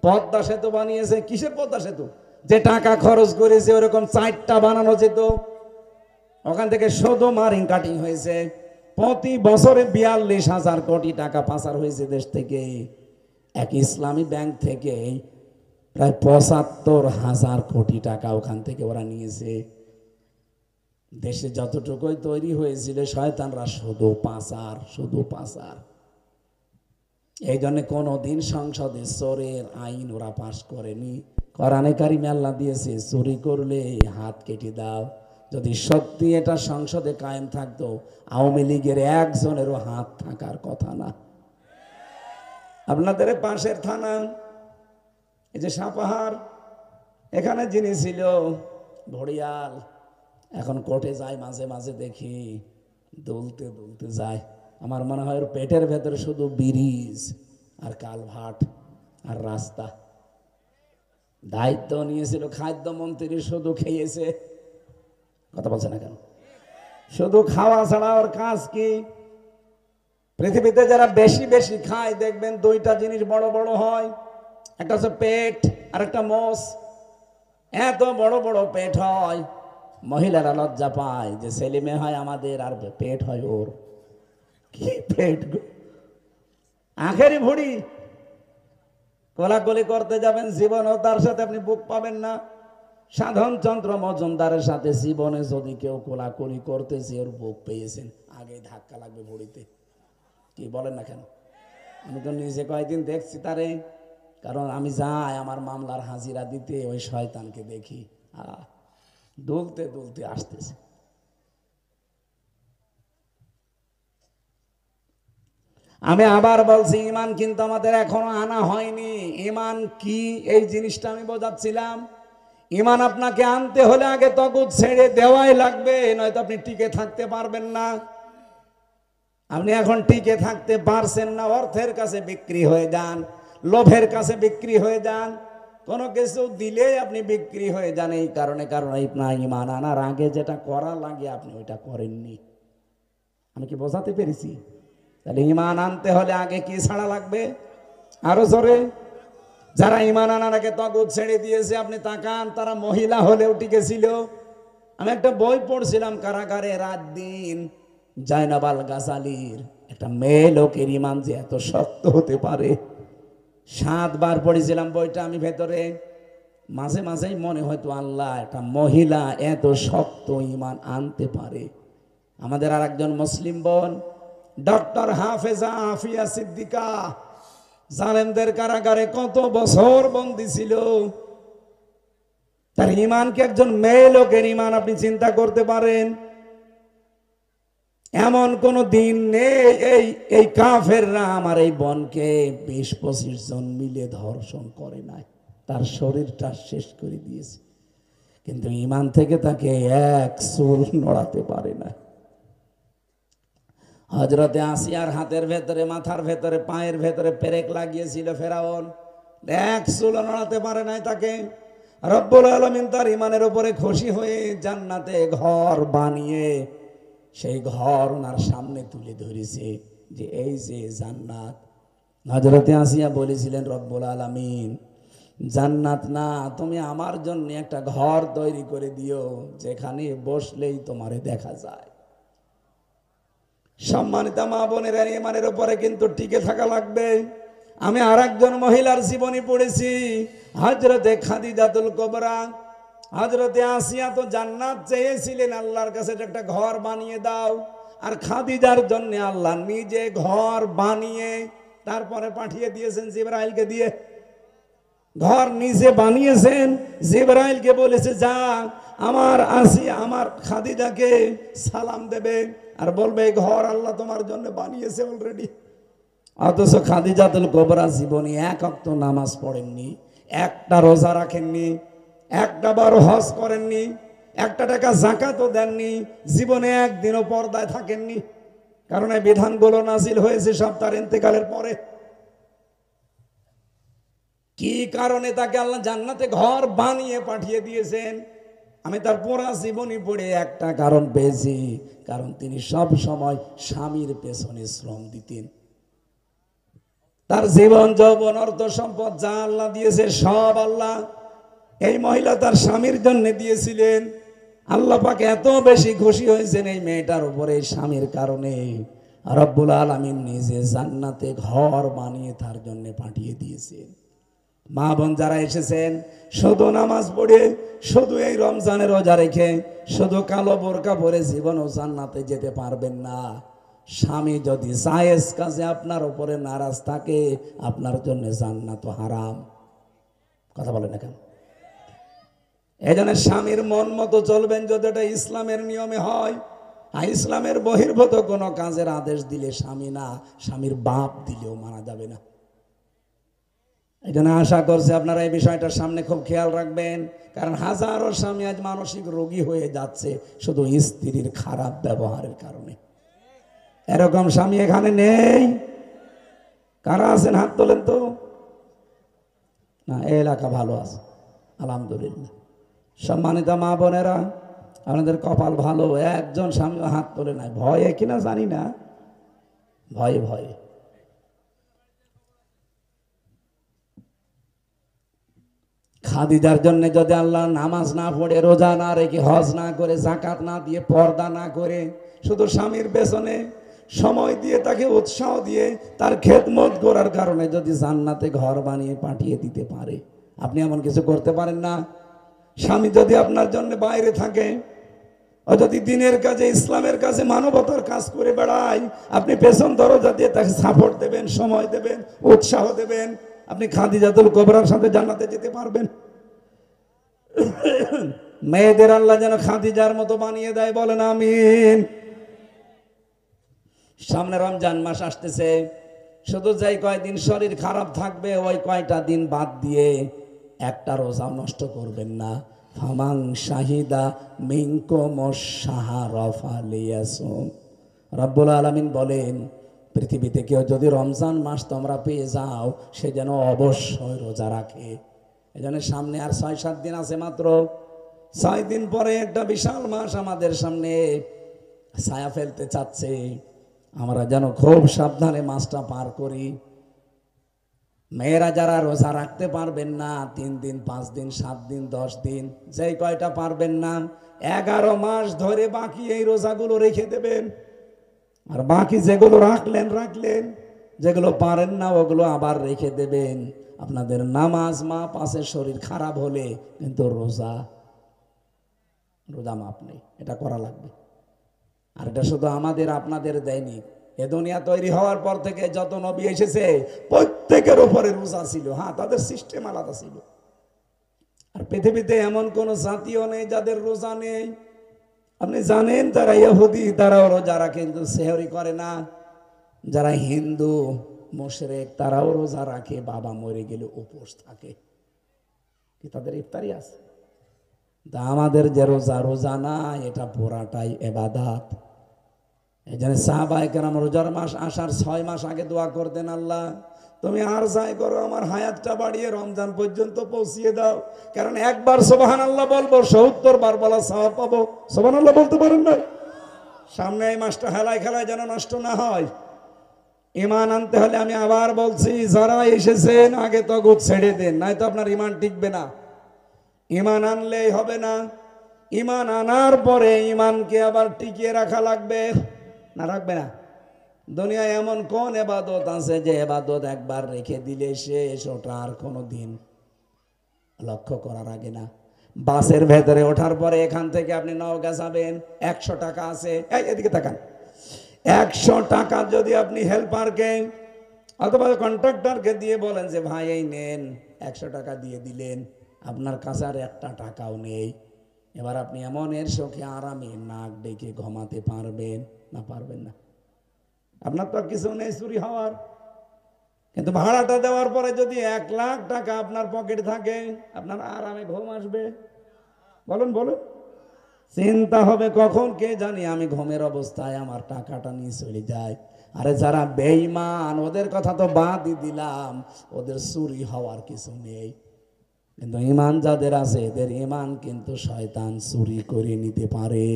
পদ্মা সেতু বানিয়েছে। কিসের পদ্মা সেতু? যে টাকা খরচ করেছে ওরকম 4টা বানানো যেত। ওখান থেকে শুধু মারিং কাটিং হয়েছে। প্রতি বছরে ৪২,০০০ কোটি টাকা পাচার হয়েছে দেশ থেকে। এক ইসলামী ব্যাংক থেকে প্রায় ৭৫,০০০ কোটি টাকা ওখান থেকে ওরা নিয়েছে। দেশে যতটুকুই তৈরি হয়েছিল শয়তানরা শুধু পাচার, শুধু পাচার। এই জন্য কোনোদিন সংসদে চোরের আইন ওরা পাশ করেনি। কোরআনে কারিমে আল্লাহ দিয়েছে চুরি করলে হাত কেটে দাও। যদি সত্যি এটা সংসদে কায়েম থাকতো, আওয়ামী লীগের একজনেরও হাত থাকার কথা না। আপনাদের পাশের থানা এই যে সাপাহার, এখানে যিনি ছিল ভড়িয়াল, এখন কোর্টে যায় মাঝে মাঝে দেখি, দুলতে দুলতে যায়। আমার মনে হয় ওর পেটের ভেতরে শুধু ব্রিজ আর কালভার্ট আর রাস্তা। দায়িত্ব নিয়েছিল খাদ্যমন্ত্রী, শুধু খেয়েছে। কথা বলছে না কেন? শুধু খাওয়া ছাড়া ওর কাজ কি? পৃথিবীতে যারা বেশি বেশি খায় দেখবেন দুইটা জিনিস বড় বড় হয়, একটা হচ্ছে পেট আর একটা মোষ। এত বড় বড় পেট হয়, মহিলারা লজ্জা পায় যে ছেলে মেয়ে হয় আমাদের আর পেট হয় ওর। কি পেট গো! আখেরি ভুড়ি। কোলাকুলি করতে যাবেন জীবন ও তার সাথে আপনি বুক পাবেন না। সাধন চন্দ্র মজুমদারের সাথে জীবনে যদি কেউ কোলাকুলি করতেছে ওর বুক পেয়েছেন, আগে ধাক্কা লাগবে ভুড়িতে। কি বলেন না কেন? আমি তো নিজে কয়েকদিন দেখছি তারে, কারণ আমি যাই আমার মামলার হাজিরা দিতে, ওই শয়তানকে দেখি দুলতে দুলতে আসতেছে। আমি আবার বলছি, ইমান কিন্তু আমাদের এখনো আনা হয়নি। ইমান কি এই জিনিসটা আমি বোঝাচ্ছিলাম। ইমান আপনাকে আনতে হলে আগে তগুত ছেড়ে দেওয়াই লাগবে, নয়তো আপনি টিকে থাকতে পারবেন না। আপনি এখন টিকে থাকতে পারছেন না, অর্থের কাছে বিক্রি হয়ে যান, লোভের কাছে বিক্রি হয়ে যান, কোনো কিছু দিলেই আপনি বিক্রি হয়ে যান। এই কারণে আপনার ইমান আনার আগে যেটা করা লাগে আপনি ওইটা করেননি। আমি কি বোঝাতে পেরেছি? তাহলে ইমান আনতে হলে আগে কি ছাড়া লাগবে? আরো জোরে। যারা ইমান আনার আগে তগুত ছেড়ে দিয়েছে আপনি তাকান, তারা মহিলা হলেও টিকেছিল। আমি একটা বই পড়ছিলাম কারাগারে রাত দিন, জাইনাবাল গাজালির। একটা মেয়ে লোকের ইমান যে এত শক্ত হতে পারে, 7 বার পড়েছিলাম বইটা আমি ভেতরে। মাঝে মাঝেই মনে হয়তো আল্লাহ, একটা মহিলা এত শক্ত ইমান আনতে পারে। আমাদের আর একজন মুসলিম বোন ডক্টর হাফেজা আফিয়া সিদ্দিকা, জালেমদের কারাগারে কত বছর বন্দী ছিল। তার ইমানকে একজন মেয়ে লোকের ইমান আপনি চিন্তা করতে পারেন? এমন কোন দিন নেই এই কাফেররা আমার এই বোনকে 20-25 জন মিলে ধর্ষণ করে নাই, তার শরীরটা শেষ করে দিয়েছে, কিন্তু ইমান থেকে তাকে এক চুল নড়াতে পারে না। হযরতে আসিয়ার হাতের ভেতরে, মাথার ভেতরে, পায়ের ভেতরে পেরেক লাগিয়েছিল ফেরাউন, এক চুল নড়াতে পারে নাই তাকে। রব্বুল আলামিন তার ইমানের উপরে খুশি হয়ে জান্নাতে ঘর বানিয়ে সেই ঘর ওনার সামনে তুলে ধরেছে যে এই যে জান্নাত। হযরতে আসিয়া বলেছিলেন, রব্বুল আলামিন, জান্নাত না, তুমি আমার জন্য একটা ঘর তৈরি করে দিও যেখানে বসলেই তোমারে দেখা যায়। সম্মানিতা মা বোনেরা, ইমানের উপরে কিন্তু টিকে থাকা লাগবে। আমি আর একজন মহিলার জীবনী পড়েছি, হযরতে খাদিজাতুল কুবরা। হযরতে আসিয়া তো জান্নাত চেয়েছিলেন আল্লাহর কাছে, একটা ঘর বানিয়ে দাও। আর খাদিজার জন্য আল্লাহ নিজে ঘর বানিয়ে তারপরে পাঠিয়ে দিয়েছেন জিবরাইলকে দিয়ে। ঘর নিজে বানিয়েছেন, জিবরাইলকে বলেছে যা আমার আসিয়া, আমার খাদিজাকে সালাম দেবে আর বলবে ঘর আল্লাহ তোমার জন্য বানিয়েছে অলরেডি। অথচ খাদিজাতুল কুবরা জীবনে এক ওয়াক্ত নামাজ পড়েননি, একটা রোজা রাখেননি, একটা বার হজ করেননি, একটা টাকা যাকাতও দেননি, জীবনে একদিনও পর্দায় থাকেননি। কারণ এই বিধানগুলো নাজিল হয়েছে সব তার ইন্তেকালের পরে। কি কারণে তাকে আল্লাহ জান্নাতে ঘর বানিয়ে পাঠিয়ে দিয়েছেন? আমি তার পুরা জীবনী পড়ে একটা কারণ পেয়েছি, কারণ তিনি সব সময় স্বামীর পেছনে শ্রম দিতেন। তার জীবন যৌবন অর্থ সম্পদ যা আল্লাহ দিয়েছে সব আল্লাহ এই মহিলা তার স্বামীর জন্য দিয়েছিলেন। আল্লাহ পাক এত বেশি খুশি হয়েছেন এই মেয়েটার উপরে, এই স্বামীর কারণে রব্বুল আলামিন নিজে জান্নাতে ঘর বানিয়ে তার জন্য পাঠিয়ে দিয়েছেন। মা বোন যারা এসেছেন, শুধু নামাজ পড়ে, শুধু এই রমজানের রোজা রেখে, শুধু কালো বোরকা পরে জীবনও জান্নাতে যেতে পারবেন না। স্বামী যদি জায়েজ কাজে আপনার উপরে নারাজ থাকে, আপনার জন্য জান্নাত হারাম। কথা বলে না কেন? এই জন্য স্বামীর মন মতো চলবেন যদি এটা ইসলামের নিয়মে হয়। আর ইসলামের বহির্ভূত কোনো কাজের আদেশ দিলে স্বামী না, স্বামীর বাপ দিলেও মানা যাবে না। এই জন্য আশা করছি আপনারা এই বিষয়টার সামনে খুব খেয়াল রাখবেন, কারণ হাজারো স্বামী আজ মানসিক রোগী হয়ে যাচ্ছে শুধু স্ত্রীর খারাপ ব্যবহারের কারণে। এরকম স্বামী এখানে নেই? কারা আছেন হাত তোলেন তো। না, এই এলাকা ভালো আছে আলহামদুলিল্লাহ। সম্মানিত মা বোনেরা, আপনাদের কপাল ভালো, একজন স্বামী হাত তোলে নাই। ভয়ে কিনা জানি না, ভয়ে ভয়ে। খাদিজার জন্য যদি আল্লাহ নামাজ না পড়ে, রোজা না রেখে, হজ না করে, যাকাত না দিয়ে, পর্দা না করে, শুধু স্বামীর পেছনে সময় দিয়ে, তাকে উৎসাহ দিয়ে, তার খেদমত করার কারণে যদি জান্নাতে ঘর বানিয়ে পাঠিয়ে দিতে পারে, আপনি এমন কিছু করতে পারেন না? স্বামী যদি আপনার জন্য বাইরে থাকে, ও যদি দিনের কাজে, ইসলামের কাজে, মানবতার কাজ করে বেড়ায়, আপনি পেছন দরজা দিয়ে তাকে সাপোর্ট দেবেন, সময় দেবেন, উৎসাহ দেবেন, আপনি খাদিজাতুল কুবরার সাথে জান্নাতে যেতে পারবেন। মেয়েদের আল্লাহ যেন খাদিজার মতো বানিয়ে দেয়, বলেন আমিন। সামনে রমজান মাস আসতেছে, শুধু যাই কয়দিন শরীর খারাপ থাকবে ওই কয়টা দিন বাদ দিয়ে একটা রোজা নষ্ট করবেন না। ফামান শাহিদা মিনকুম শাহরা ফালিয়াসুম। রব্বুল আলামিন বলেন, পৃথিবীতে কেউ যদি রমজান মাস তোমরা পেয়ে যাও, সে যেন অবশ্যই রোজা রাখে। এই জন্য সামনে আর ৬-৭ দিন আছে মাত্র। ৬ দিন পরে একটা বিশাল মাস আমাদের সামনে ছায়া ফেলতে চাচ্ছে। আমরা যেন খুব সাবধানে মাসটা পার করি। মেয়েরা যারা রোজা রাখতে পারবেন না, 3 দিন, 5 দিন, 7 দিন, 10 দিন, যেই কয়টা পারবেন না, 11 মাস ধরে বাকি এই রোজাগুলো রেখে দেবেন। আর বাকি যেগুলো রাখলেন, যেগুলো পারেন না ওগুলো আবার রেখে দেবেন। আপনাদের নামাজ মাপ আছে, শরীর খারাপ হলে, কিন্তু রোজা মাপ নেই। এটা করা লাগবে। আর এটা শুধু আমাদের আপনাদের দেয়নি, এ দুনিয়া তৈরি হওয়ার পর থেকে যত নবী এসেছে প্রত্যেকের উপরে রোজা ছিল। হ্যাঁ, তাদের সিস্টেম আলাদা ছিল। আর পৃথিবীতে এমন কোন জাতিও নেই যাদের রোজা নেই। আপনি জানেন যারা ইহুদি তারাও রোজা রাখে, কিন্তু সেহরি করে না। যারা হিন্দু মুশরিক তারাও রোজা রাখে, বাবা মরে গেলে উপোস থাকে, কি তাদের ইফতারি আছে? তা আমাদের যে রোজা না, এটা পুরাটাই ইবাদত। এই জন্য সাহাবায়ে কেরাম রোজার মাস আসার 6 মাস আগে দোয়া করতেন, আল্লাহ তুমি আর যাই করো আমার হায়াতটা বাড়িয়ে রমজান পর্যন্ত পৌঁছিয়ে দাও, কারণ একবার সুবহানাল্লাহ বলবো 70 বার বলা সওয়াব পাবো। সুবহানাল্লাহ বলতে পারেন না? সামনে এই মাসটা হেলায় খেলায় যেন নষ্ট না হয়। ঈমান আনতে হলে আমি আবার বলছি, যারা এসেছেন আগে তগুত ছেড়ে দেন, নয়তো আপনার ঈমান টিকবে না। ঈমান আনলেই হবে না, ঈমান আনার পরে ঈমানকে আবার টিকিয়ে রাখা লাগবে। না রাখবে না? দুনিয়ায় এমন কোন ইবাদত আছে যে ইবাদত একবার রেখে দিলে শেষ, ওটা আর কোনো দিন লক্ষ্য করার আগে না। বাসের ভেতরে ওঠার পরে এখান থেকে আপনি নওগাঁ যাবেন, 100 টাকা আছে, এদিকে তাকান, 100 টাকা যদি আপনি হেল্পারকে অথবা কন্ট্রাক্টরকে দিয়ে বলেন যে ভাই এই নেন, 100 টাকা দিয়ে দিলেন, আপনার কাছে আর 1টা টাকাও নেই। এবার আপনি এমন এর শোকে আরামে নাক ডেকে ঘুমাতে পারবেন না? পারবেন না। আপনার তো আর কিছু নেই চুরি হওয়ার, কিন্তু ভাড়াটা দেওয়ার পরে যদি 1 লাখ টাকা আপনার পকেটে থাকে, আপনার আরামে ঘুম আসবে? বলুন বলুন। চিন্তা হবে কখন কে জানি আমি ঘুমের অবস্থায় আমার টাকাটা নিয়ে চলে যায়। আরে যারা বেঈমান ওদের কথা তো বাদই দিলাম, ওদের চুরি হওয়ার কিছু নেই, কিন্তু ঈমান যাদের আছে এদের ঈমান কিন্তু শয়তান চুরি করে নিতে পারে।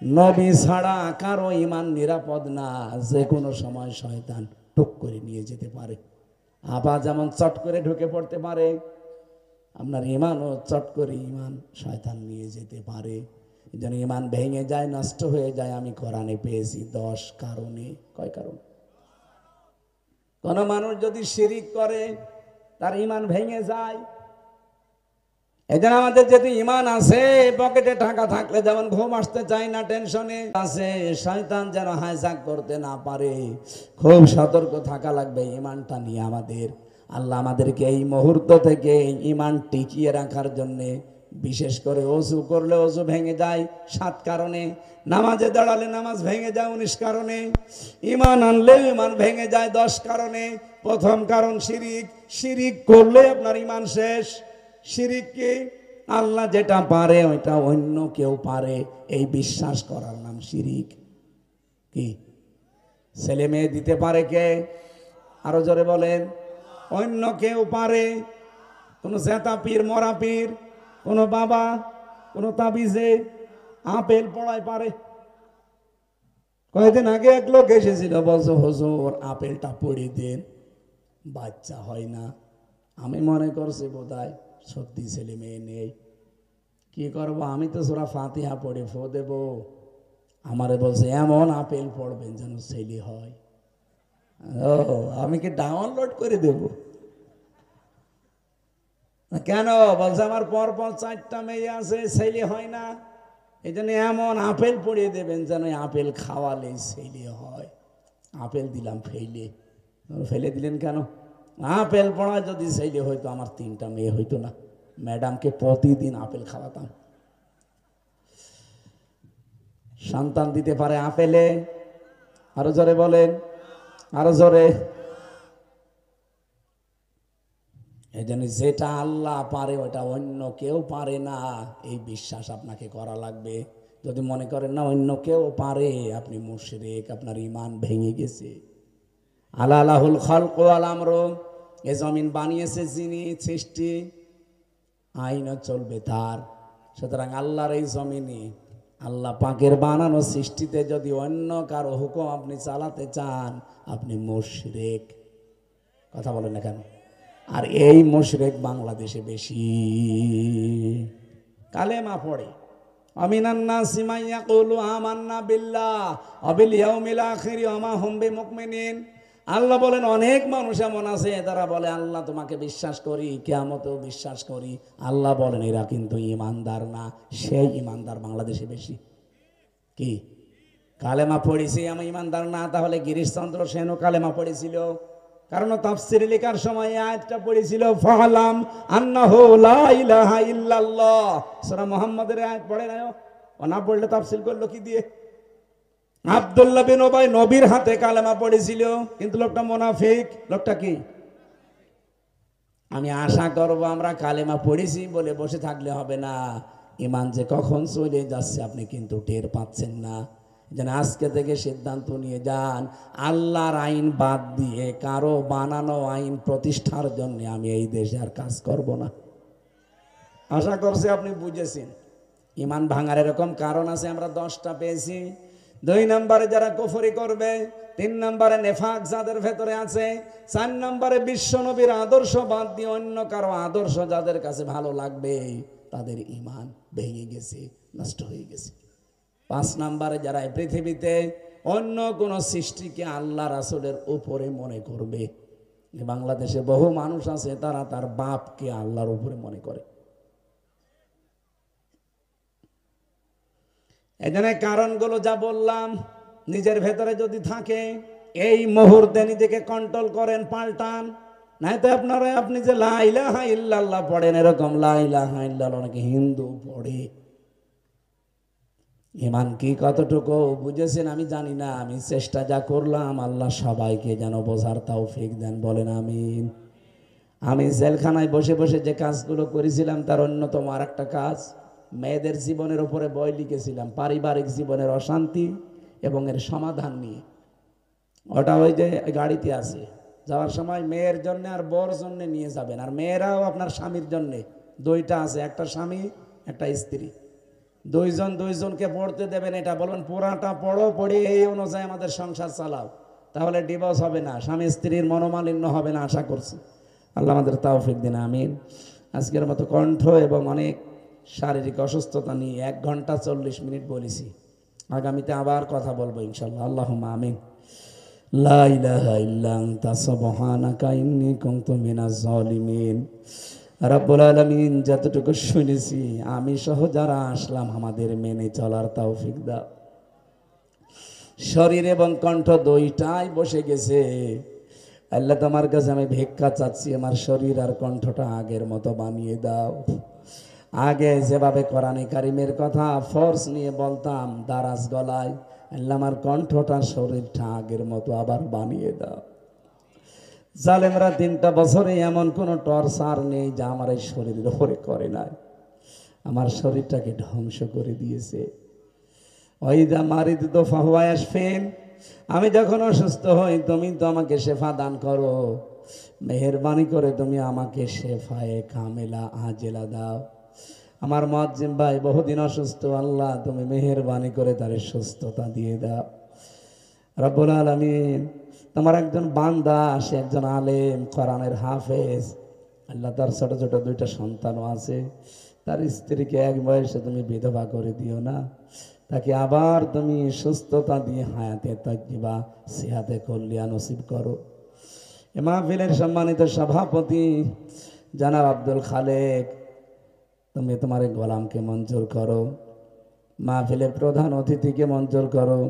নবী ছাড়া কারো ঈমান নিরাপদ না, যে কোনো সময় শয়তান টুক করে নিয়ে যেতে পারে। আবার যেমন চট করে ঢুকে পড়তে পারে, আপনার ঈমানও চট করে ঈমান শয়তান নিয়ে যেতে পারে। যেন ঈমান ভেঙে যায়, নষ্ট হয়ে যায়। আমি কোরআনে পেয়েছি 10 কারণে। কয় কারণ? কোন মানুষ যদি শিরিক করে তার ঈমান ভেঙে যায়। এজন্য আমাদের যেহেতু ঈমান আছে, পকেটে টাকা থাকলে যেমন ঘুম আসতে চায় না, টেনশনে আছে, শয়তান যেন হাইজ্যাক করতে না পারে, খুব সতর্ক থাকা লাগবে ঈমানটা নিয়ে আমাদের। আল্লাহ আমাদেরকে এই মুহূর্ত থেকে ঈমান টিকিয়ে রাখার জন্যে বিশেষ করে অজু করলে অজু ভেঙে যায় 7 কারণে, নামাজে দাঁড়ালে নামাজ ভেঙে যায় 19 কারণে, ঈমান আনলে ঈমান ভেঙে যায় 10 কারণে। প্রথম কারণ শিরিক, শিরিক করলে আপনার ঈমান শেষ। শিরিক কি? আল্লাহ যেটা পারে ওইটা অন্য কেউ পারে, এই বিশ্বাস করার নাম শিরিক। কি? ছেলে মেয়ে দিতে পারে কে? আরো জোরে বলেন। অন্য কেউ পারে। কোন জেতা পীর, মরা পীর, কোন বাবা, কোন তাবিজে আপেল পড়ায় পারে? কয়েকদিন আগে এক লোক এসেছিল, বলছে হুজুর আপেলটা পড়ে দেন, বাচ্চা হয় না। আমি মনে করছি বোধহয় সত্যি ছেলে মেয়ে নেই। কি করবো, আমি তো সূরা ফাতিহা পড়ে ফো দেব। আমারে বলছে এমন আপেল পড়বেন যেন ছেলে হয়। ও, আমি কি ডাউনলোড করে দেব? কেন? বলছে আমার পরপর 4টা মেয়ে আছে, ছেলে হয় না, এই জন্য এমন আপেল পড়িয়ে দেবেন যেন আপেল খাওয়ালে ছেলে হয়। আপেল দিলাম ফেলে। ফেলে দিলেন কেন? আপেল পড়া যদি ছেলে হইতো আমার 3টা মেয়ে হইতো না। ম্যাডামকে প্রতিদিন আপেল খাওয়াতাম। সন্তান দিতে পারে আপেলে? আরো জোরে বলেন, আরো জোরে। এই জন্য যেটা আল্লাহ পারে ওটা অন্য কেউ পারে না, এই বিশ্বাস আপনাকে করা লাগবে। যদি মনে করেন না অন্য কেউ পারে, আপনি মুশরিক, আপনার ঈমান ভেঙে গেছে। আলাহুল খালক ওয়াল আমর, এ জমিন বানিয়েছে যিনি, সৃষ্টি আইনও চলবে তার। সুতরাং আল্লাহর এই জমিনে, আল্লাহ পাকের বানানো সৃষ্টিতে যদি অন্য কারো হুকুম আপনি চালাতে চান, আপনি মুশরিক। কথা বলেন না কেন? আর এই মুশরিক বাংলাদেশে বেশি। কালেমা পড়ে, আমিনান নাসি মান ইয়াকুলু আমান্না বিল্লাহ ওয়া বিল ইয়াউমিল আখির ওয়া মা হুম বিমুমিনিন। আল্লাহ বলেন অনেক মানুষ এমন আছে তারা বলে আল্লাহ তোমাকে বিশ্বাস করি, কিয়ামতেও বিশ্বাস করি। আল্লাহ বলেন এরা কিন্তু ঈমানদার না। সেই ঈমানদার বাংলাদেশে বেশি। কি? কালেমা পড়েছি আমি ঈমানদার না, তাহলে গিরিশচন্দ্র সেনও কালেমা পড়েছিল। কারণ তাফসীর লেখার সময় আয়াতটা পড়েছিল ফালাম আন্নাহু লা ইলাহা ইল্লাল্লাহ। সূরা মুহাম্মাদের আয়াত পড়ে না, ও না পড়লে তাফসীর করলো কি দিয়ে? আব্দুল্লাহ বিন উবাই নবীর হাতে কালেমা পড়েছিল, কিন্তু লোকটা মুনাফিক। লোকটা কি? আমি আশা করব আমরা কালেমা পড়েছি বলে বসে থাকলে হবে না। ঈমান যে কখন চলে যাচ্ছে আপনি কিন্তু টের পাচ্ছেন না। যেন আজকে থেকে সিদ্ধান্ত নিয়ে যান, আল্লাহর আইন বাদ দিয়ে কারো বানানো আইন প্রতিষ্ঠার জন্য আমি এই দেশে আর কাজ করব না। আশা করছি আপনি বুঝেছেন। ঈমান ভাঙার এরকম কারণ আছে, আমরা 10টা পেয়েছি। 2 নম্বরে যারা কুফরি করবে, 3 নম্বরে নেফাক যাদের ভেতরে আছে, 4 নম্বরে বিশ্ব নবীর আদর্শ বাদ দিয়ে অন্য কারো আদর্শ যাদের কাছে ভালো লাগবে, তাদের ঈমান ভেঙে গেছে, নষ্ট হয়ে গেছে। 5 নম্বরে যারা এই পৃথিবীতে অন্য কোন সৃষ্টিকে আল্লাহ রাসূলের উপরে মনে করবে। বাংলাদেশে বহু মানুষ আছে তারা তার বাপকে আল্লাহর উপরে মনে করে। এই জন্য কারণগুলো যা বললাম নিজের ভেতরে যদি থাকে, এই মুহূর্তে নিজেকে কন্ট্রোল করেন, পাল্টান। নাই তো আপনি যে লা ইলাহা ইল্লাল্লাহ পড়েন, এরকম লা ইলাহা ইল্লাল্লাহ অনেকে হিন্দু পড়ে। ঈমান কি কতটুকু বুঝেছেন আমি জানি না। আমি চেষ্টা যা করলাম, আল্লাহ সবাইকে যেন বোঝার তৌফিক দেন, বলেন আমিন। আমি জেলখানায় বসে বসে যে কাজগুলো করেছিলাম তার অন্যতম আর একটা কাজ, মেয়েদের জীবনের উপরে বই লিখেছিলাম, পারিবারিক জীবনের অশান্তি এবং এর সমাধান নিয়ে। ওটা ওই যে গাড়িতে আছে, যাওয়ার সময় মেয়ের জন্য আর বর জন্য নিয়ে যাবেন। আর মেয়েরাও আপনার স্বামীর জন্য, 2টা আছে, একটা স্বামী একটা স্ত্রী, 2জনকে পড়তে দেবেন। এটা বলবেন পুরাটা পড়ো, পড়ে এই অনুযায়ী আমাদের সংসার চালাও, তাহলে ডিভোর্স হবে না, স্বামী স্ত্রীর মনোমালিন্য হবে না, আশা করছি। আল্লাহ আমাদের তৌফিক দিন, আমিন। আজকের মতো কণ্ঠ এবং অনেক শারীরিক অসুস্থতা নিয়ে 1 ঘন্টা 40 মিনিট বলেছি। আগামীতে আবার কথা বলবো ইনশাআল্লাহ। আল্লাহুম্মা আমিন। লা ইলাহা ইল্লা আনতা সুবহানাকা ইন্নী কুনতু মিনাজ জালিমিন। রব্বুল আলামিন, যতটুকু শুনেছি আমি সহ যারা আসলাম আমাদের মেনে চলার তৌফিক দাও। শরীর এবং কণ্ঠ 2টাই বসে গেছে। আল্লাহ তোমার কাছে আমি ভিক্ষা চাচ্ছি, আমার শরীর আর কণ্ঠটা আগের মতো বানিয়ে দাও। আগে যেভাবে কোরআনে কারিমের কথা ফোর্স নিয়ে বলতাম দারাজ গলায়, আল্লাহ আমার কণ্ঠটা শরীরটা আগের মতো আবার বানিয়ে দাও। জালেমরা 3টা বছরে এমন কোনো টর্চার নেই যা আমার এই শরীরের উপরে করে নাই। আমার শরীরটাকে ধ্বংস করে দিয়েছে। ওইদা মারিদ তো ফাহুয়া ইয়াশফিন, আমি যখন অসুস্থ হই তুমি তো আমাকে শেফা দান করো, মেহেরবানি করে তুমি আমাকে শেফায়ে কামেলা আজেলা দাও। আমার মুয়াজ্জিম ভাই বহুদিন অসুস্থ, আল্লাহ তুমি মেহেরবানি করে তার সুস্থতা দিয়ে দাও। রব্বুল আলামিন, তোমার একজন বান্দা, সে একজন আলেম, কোরআনের হাফেজ, আল্লাহ তার ছোট ছোট 2টা সন্তানও আছে, তার স্ত্রীকে এক বয়সে তুমি বিধবা করে দিও না, তাকে আবার তুমি সুস্থতা দিয়ে হায়াতে তাজ্জিবা সিহাতে কল্যাণ নসিব করো। এ মাহফিলের সম্মানিত সভাপতি জনাব আব্দুল খালেক, তুমি তোমার এই গোলামকে মঞ্জুর করো। মাহফিলের প্রধান অতিথিকে মঞ্জুর করো।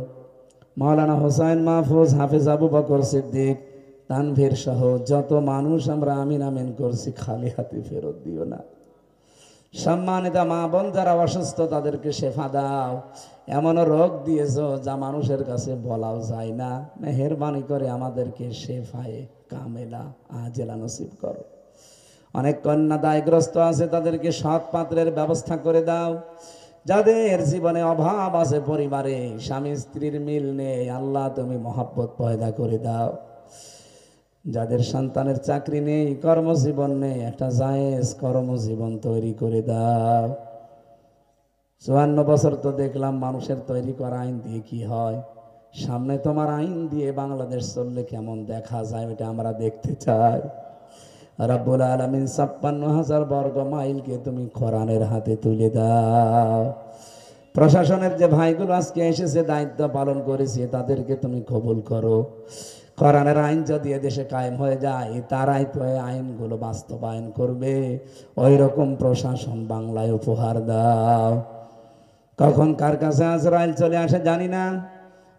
মাওলানা হোসাইন মাহফুজ, হাফেজ আবু বকর সিদ্দিক, তানভীর সহ যত মানুষ আমরা আমিন আমিন করছি, খালি হাতে ফেরত দিও না। সম্মানিত মা বোন যারা অসুস্থ তাদেরকে শেফা দাও। এমনও রোগ দিয়েছো যা মানুষের কাছে বলাও যায় না, মেহেরবানি করে আমাদেরকে শেফায়ে কামেলা আজেলা নসিব করো। অনেক কন্যা দায়গ্রস্ত আছে, তাদেরকে সৎ পাত্রের ব্যবস্থা করে দাও। যাদের জীবনে অভাব আছে, পরিবারে স্বামী স্ত্রীর মিল নেই, আল্লাহ তুমি মহাব্বত পয়দা করে দাও। যাদের সন্তানের চাকরি নেই, কর্মজীবন নেই, একটা জায়েজ কর্মজীবন তৈরি করে দাও। 54 বছর তো দেখলাম মানুষের তৈরি করা আইন দিয়ে কি হয়, সামনে তোমার আইন দিয়ে বাংলাদেশ চললে কেমন দেখা যায়, ওটা আমরা দেখতে চাই। রব্বুল আলামিন 56,000 বর্গ মাইলকে তুমি কোরআনের হাতে তুলে দাও। প্রশাসনের যে ভাইগুলো আজকে এসেছে দায়িত্ব পালন করেছে, তাদেরকে তুমি কবুল করো। কোরআনের আইন যদি এদেশে কায়েম হয়ে যায়, তারাই তো এই আইনগুলো বাস্তবায়ন করবে, ওই রকম প্রশাসন বাংলায় উপহার দাও। কখন কার কাছে আজরাইল চলে আসে জানি না।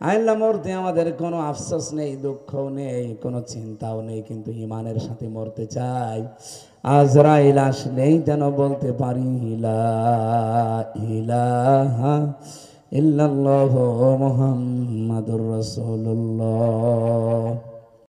আল্লাহ, মরতে আমাদের কোনো আফসোস নেই, দুঃখও নেই, কোনো চিন্তাও নেই, কিন্তু ইমানের সাথে মরতে চাই। আজরাইল আসলেই যেন বলতে পারি লা ইলাহা ইল্লাল্লাহু মুহাম্মাদুর রাসূলুল্লাহ।